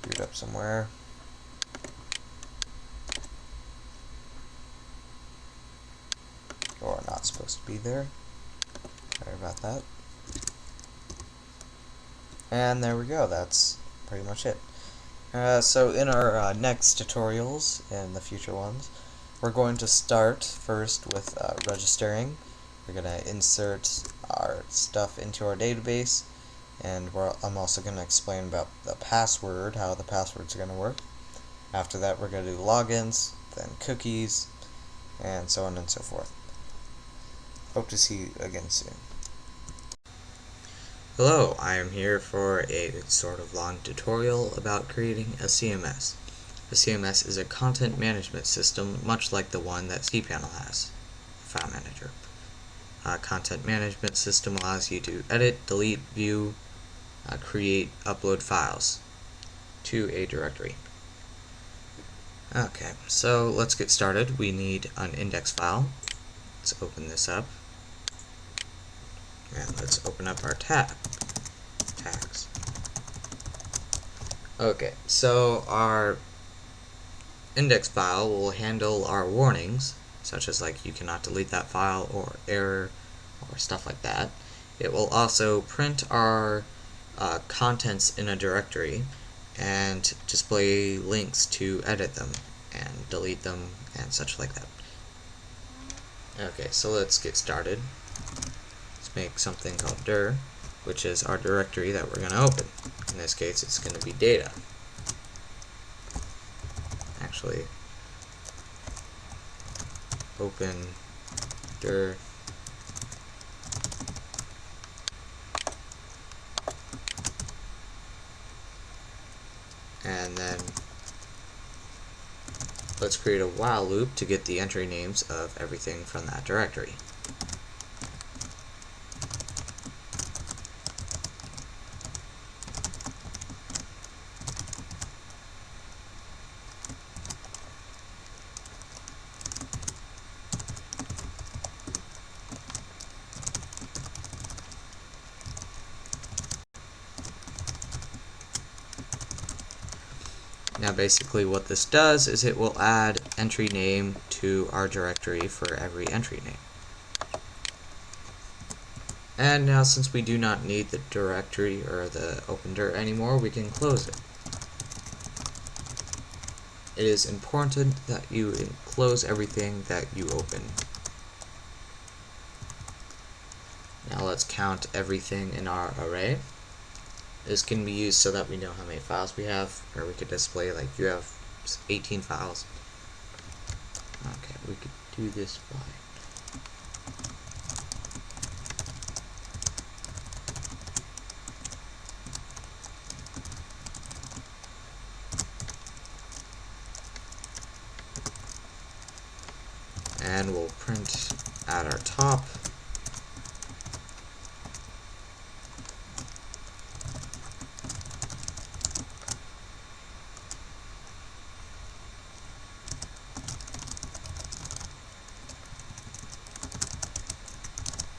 Screwed up somewhere. Or not supposed to be there. Sorry about that. And there we go, that's pretty much it. So in our next tutorials, and the future ones, we're going to start first with registering. We're going to insert our stuff into our database, and I'm also going to explain about the password, how the passwords are going to work. After that we're going to do logins, then cookies, and so on and so forth. Hope to see you again soon. Hello, I am here for a sort of long tutorial about creating a CMS. A CMS is a content management system much like the one that cPanel has, File Manager. A content management system allows you to edit, delete, view, create, upload files to a directory. Okay, so let's get started. We need an index file. Let's open this up. And let's open up our tags. Okay, so our index file will handle our warnings, such as like you cannot delete that file or error or stuff like that. It will also print our contents in a directory and display links to edit them and delete them and such like that. Okay, so let's get started. Let's make something called dir, which is our directory that we're going to open. In this case, it's going to be data. Actually, open dir and then let's create a while loop to get the entry names of everything from that directory. Now basically what this does is it will add entry name to our directory for every entry name. And now since we do not need the directory or the open dir anymore, we can close it. It is important that you close everything that you open. Now let's count everything in our array. This can be used so that we know how many files we have, or we could display like you have 18 files. Okay, we could do this by and we'll print at our top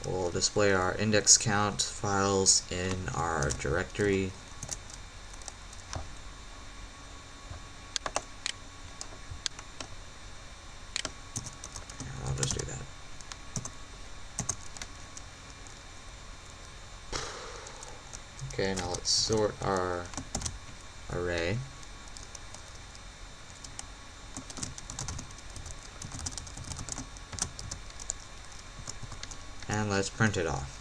we'll display our index count files in our directory. I'll just do that. Okay, now let's sort our array. And let's print it off.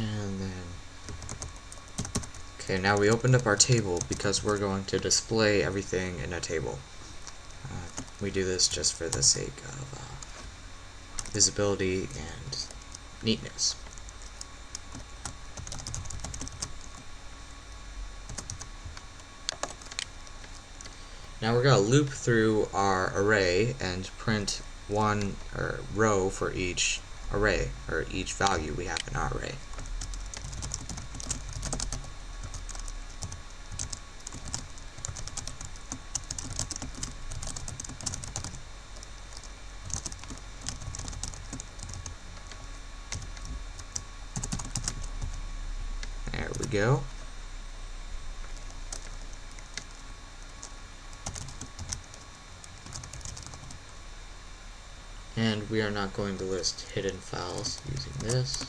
And then, okay, now we opened up our table because we're going to display everything in a table. We do this just for the sake of visibility and neatness. Now we're going to loop through our array and print one row for each array, or each value we have in our array. There we go. And we are not going to list hidden files using this.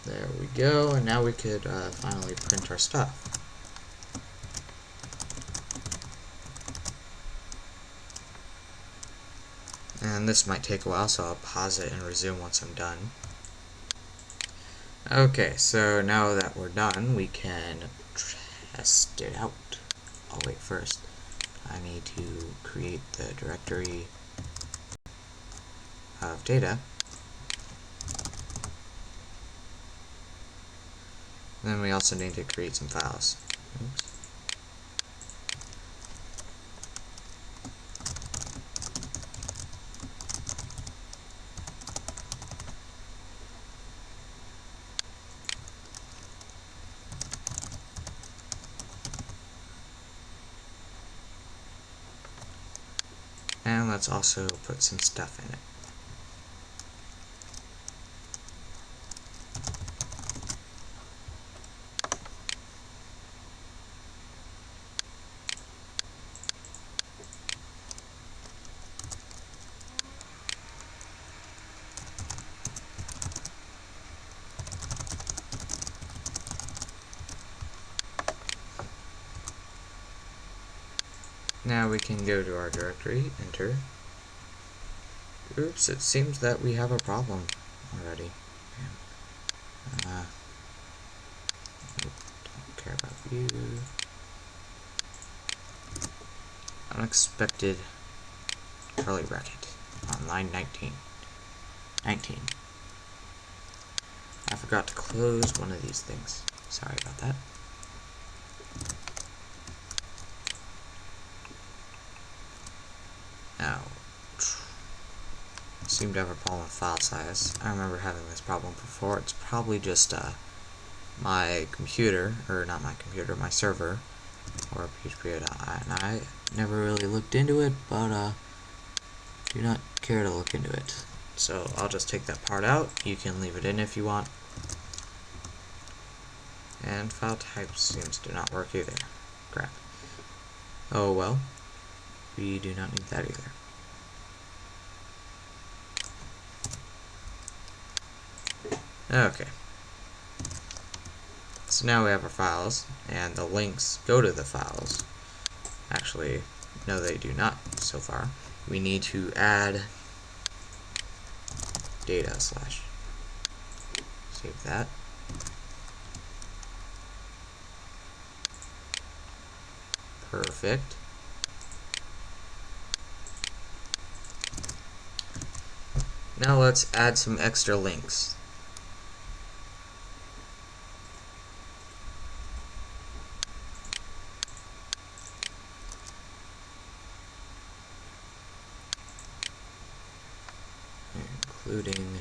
There we go, and now we could finally print our stuff. And this might take a while, so I'll pause it and resume once I'm done. Okay, so now that we're done, we can test it out. Oh wait, first I need to create the directory of data. Then we also need to create some files. Oops. And let's also put some stuff in it. Now we can go to our directory, enter. Oops, it seems that we have a problem already. Don't care about you. Unexpected curly bracket on line 19. I forgot to close one of these things. Sorry about that. Now, seem to have a problem with file size. I remember having this problem before. It's probably just my computer, or not my computer, my server, or PHP, and I never really looked into it, but do not care to look into it. So I'll just take that part out. You can leave it in if you want. And file type seems to not work either. Crap. Oh well. We do not need that either. Okay. So now we have our files, and the links go to the files. Actually, no, they do not so far. We need to add data slash. Save that. Perfect. Now let's add some extra links. Including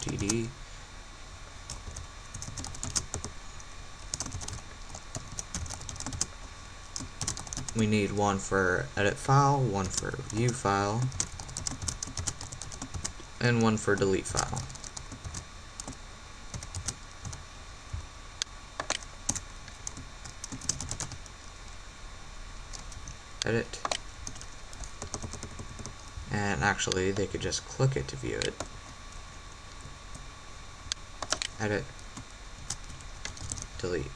TD. we need one for edit file, one for view file, and one for delete file. Edit. And actually, they could just click it to view it. Edit. Delete.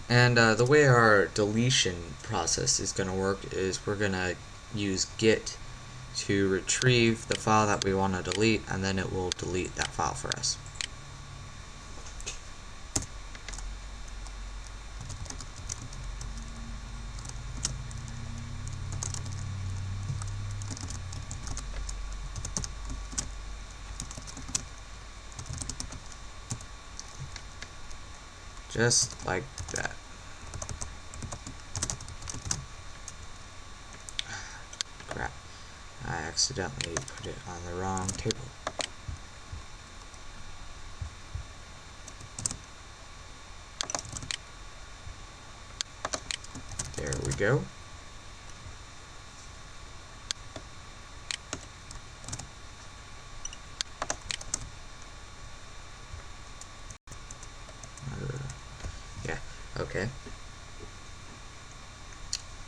And the way our deletion process is going to work is we're going to use git to retrieve the file that we want to delete, and then it will delete that file for us. Just like that. Crap. I accidentally put it on the wrong table. There we go. Yeah, okay.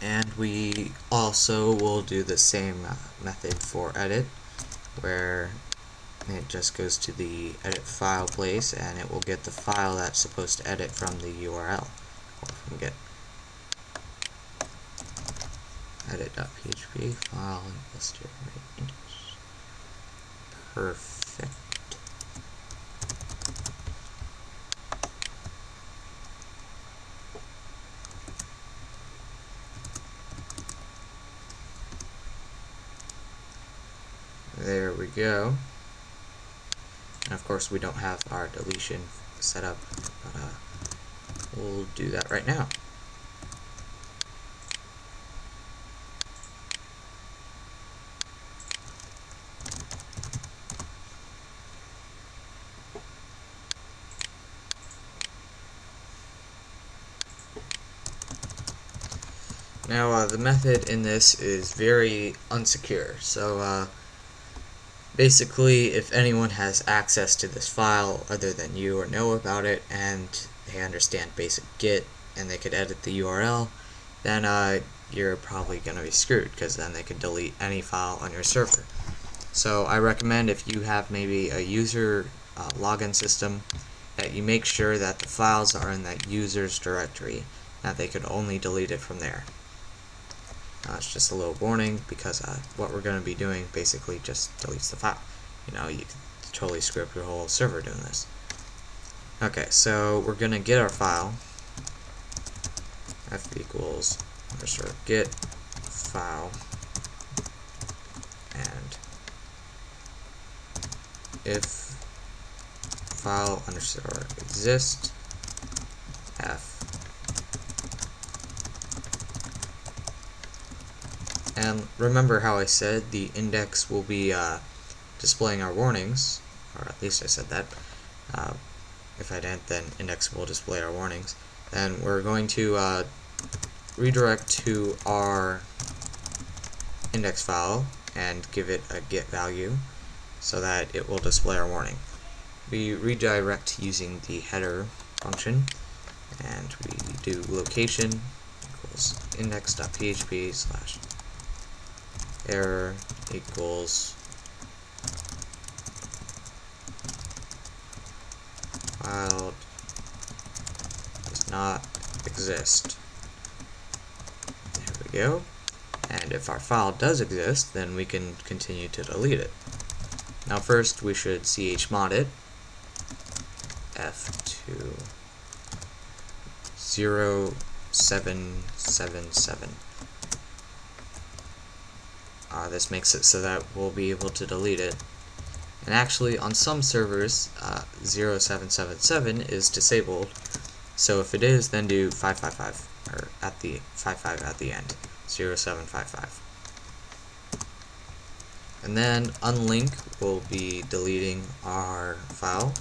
And we also will do the same method for edit, where it just goes to the edit file place and it will get the file that's supposed to edit from the URL. Or from git. Edit.php file equals to index. Perfect. There we go. And of course we don't have our deletion set up, but we'll do that right now. Now the method in this is very unsecure, so basically if anyone has access to this file other than you or know about it, and they understand basic git and they could edit the URL, then you're probably going to be screwed, because then they could delete any file on your server. So I recommend, if you have maybe a user login system, that you make sure that the files are in that user's directory, that they could only delete it from there. It's just a little warning, because what we're going to be doing basically just deletes the file. You know, you can totally screw up your whole server doing this. Okay, so we're going to get our file, f equals _get file, and if file _exist f. And remember how I said the index will be displaying our warnings, or at least I said that. If I didn't, then index will display our warnings. And we're going to redirect to our index file and give it a get value so that it will display our warning. We redirect using the header function, and we do location equals index.php slash error equals file does not exist. There we go. And if our file does exist, then we can continue to delete it. Now first we should chmod it f2 0777. This makes it so that we'll be able to delete it. And actually, on some servers, 0777 is disabled. So if it is, then do 555, or at the 55 at the end, 0755. And then unlink will be deleting our file.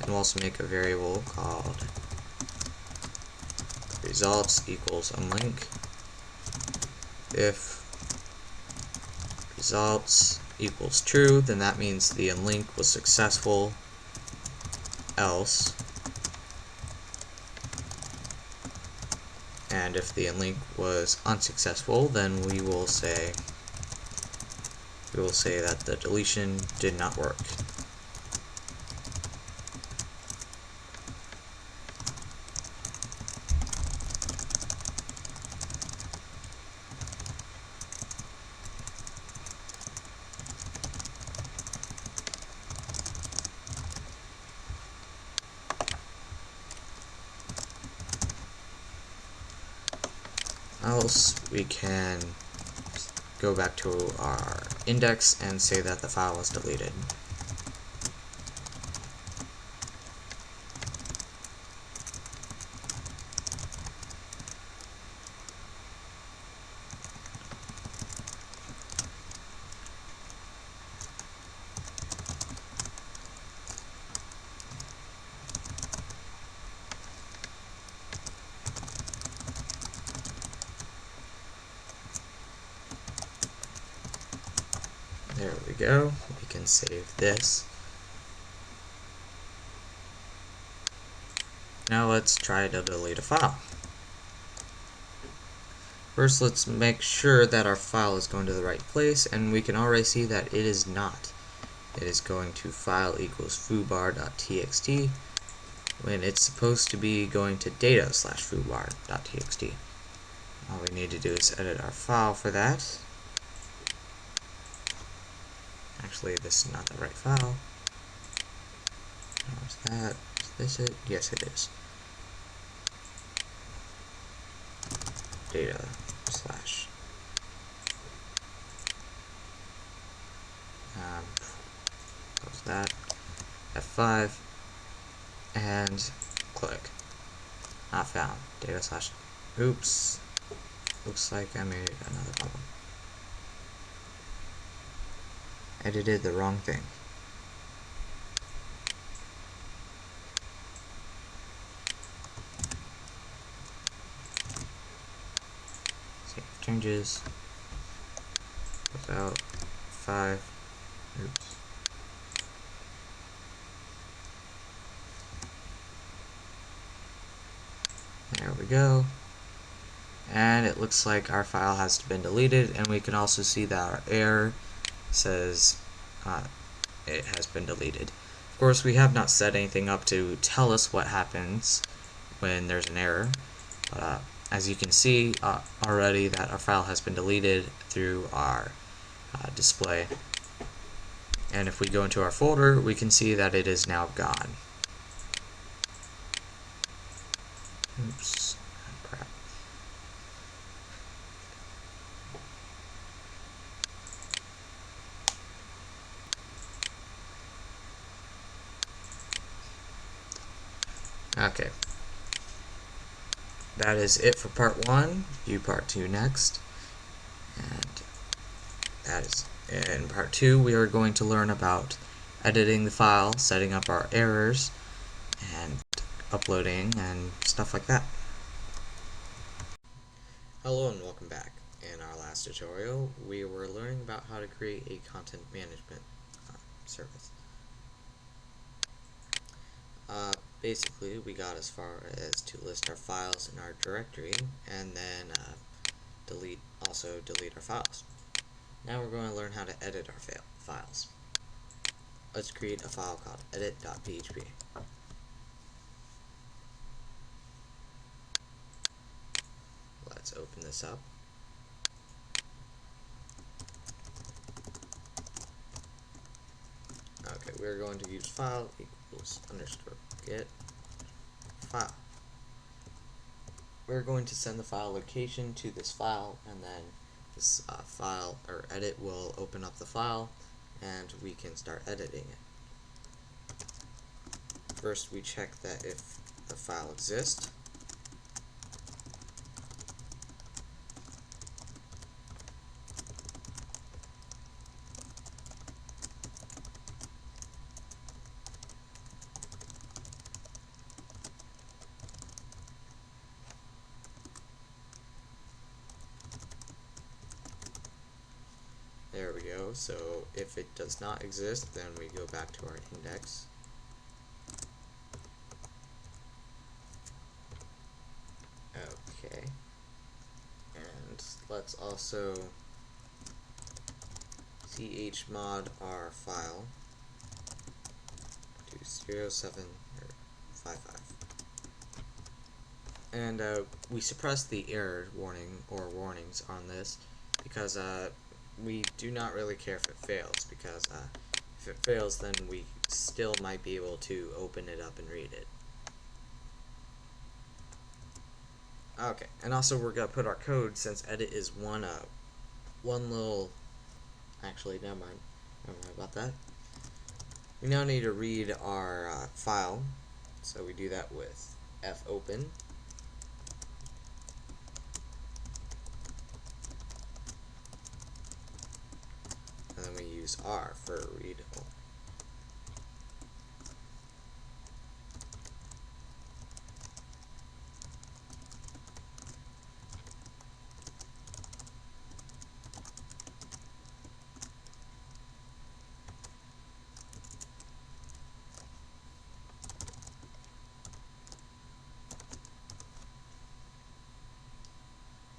And we'll also make a variable called results equals unlink. If results equals true, then that means the unlink was successful. Else, and if the unlink was unsuccessful, then we will say that the deletion did not work. Else, we can go back to our index and say that the file was deleted. There we go. We can save this. Now let's try to delete a file. First, let's make sure that our file is going to the right place, and we can already see that it is not. It is going to file equals foobar.txt when it's supposed to be going to data/foobar.txt. All we need to do is edit our file for that. Actually, this is not the right file. Where's that? Is this it? Yes, it is. Data slash close that, F5, and click. Not found. Data slash. Oops. Looks like I made another problem. Edited the wrong thing. Save changes. Without 5. Oops. There we go. And it looks like our file has been deleted, and we can also see that our error says it has been deleted. Of course, we have not set anything up to tell us what happens when there's an error, but as you can see already that our file has been deleted through our display. And if we go into our folder, we can see that it is now gone. Oops. Crap. Okay. That is it for part 1. View part 2 next. And that is in part 2 we are going to learn about editing the file, setting up our errors, and uploading and stuff like that. Hello and welcome back. In our last tutorial we were learning about how to create a content management service. Basically we got as far as to list our files in our directory and then delete our files. Now we're going to learn how to edit our files. Let's create a file called edit.php. Let's open this up. Okay, we're going to use file equals underscore get file. We're going to send the file location to this file, and then this file or edit will open up the file and we can start editing it. First we check that if the file exists. There we go. So if it does not exist, then we go back to our index. Okay. And let's also chmod our file to 0755. And we suppress the error warning or warnings on this because we do not really care if it fails, because if it fails, then we still might be able to open it up and read it. Okay, and also we're gonna put our code, since edit is one little. Actually, never mind about that. We now need to read our file, so we do that with fopen. And then we use R for read.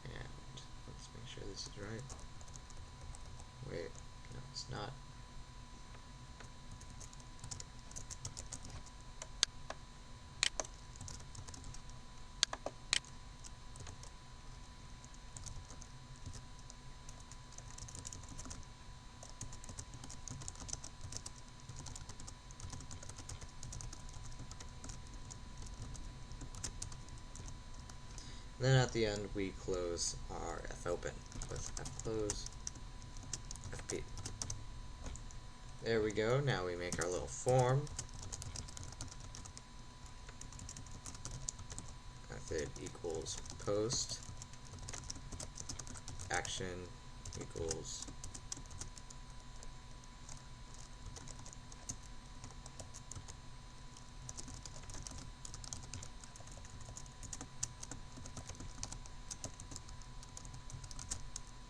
And let's make sure this is right. Wait, no, it's not. Then at the end we close our fopen with fclose fp. There we go. Now we make our little form. Method equals post. Action equals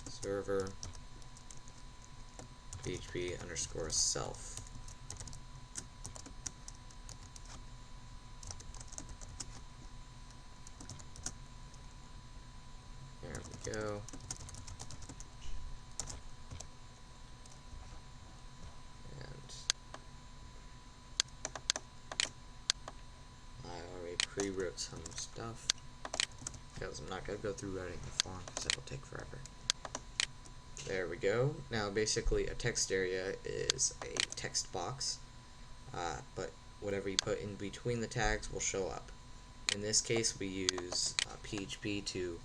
server PHP underscore self. There we go. And I already pre-wrote some stuff because I'm not going to go through writing the form because it'll take forever. There we go. Now basically a text area is a text box, but whatever you put in between the tags will show up. In this case we use PHP to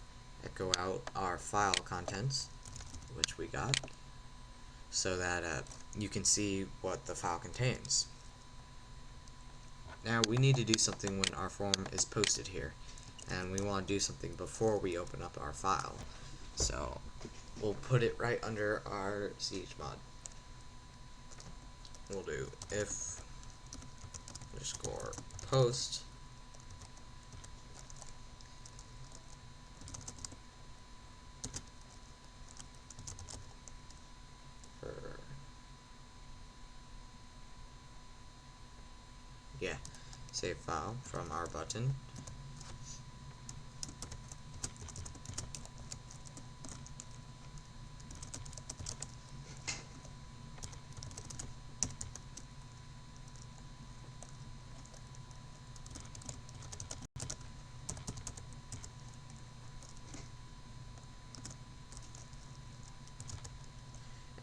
echo out our file contents, which we got, so that you can see what the file contains. Now we need to do something when our form is posted here, and we want to do something before we open up our file. So we'll put it right under our chmod. We'll do if underscore post for save file from our button.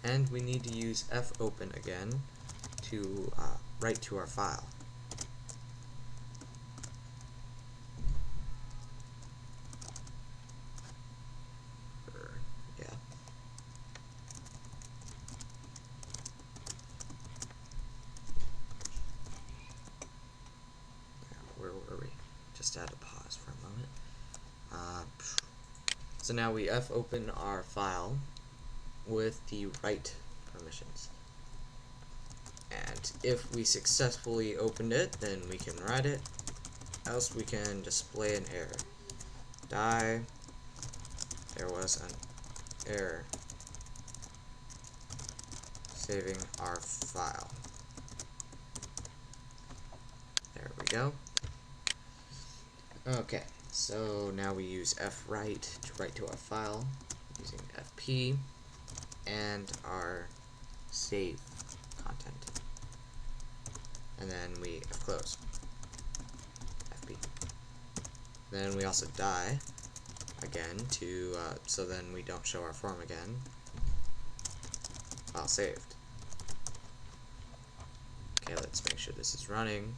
And we need to use fopen again to write to our file. Where were we? Just add a pause for a moment. So now we fopen our file with the write permissions. And if we successfully opened it, then we can write it, else we can display an error. There was an error. saving our file. There we go. Okay, so now we use fwrite to write to our file using fp and our save content. And then we fclose, fp. Then we also die again to so then we don't show our form again. File saved. Okay, let's make sure this is running.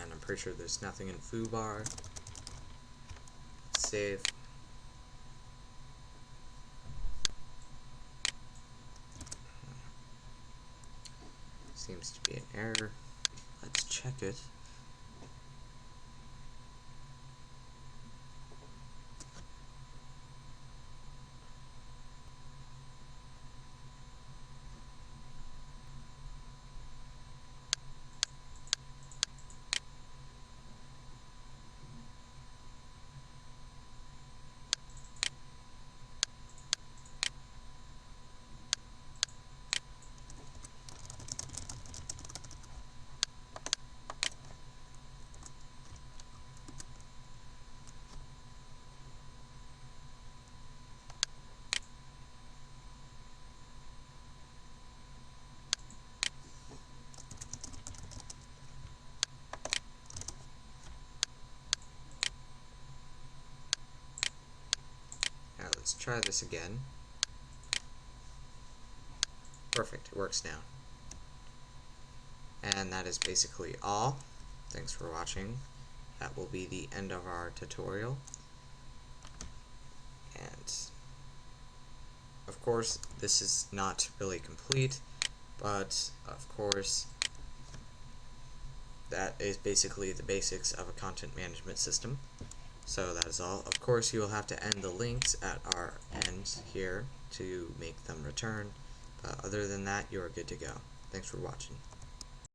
And I'm pretty sure there's nothing in foobar. Let's save. Seems to be an error. Let's check it. Now let's try this again. Perfect, it works now. And that is basically all. Thanks for watching. That will be the end of our tutorial. And of course, this is not really complete, but of course, that is basically the basics of a content management system. So that is all. Of course, you will have to end the links at our end here to make them return. But other than that, you are good to go. Thanks for watching.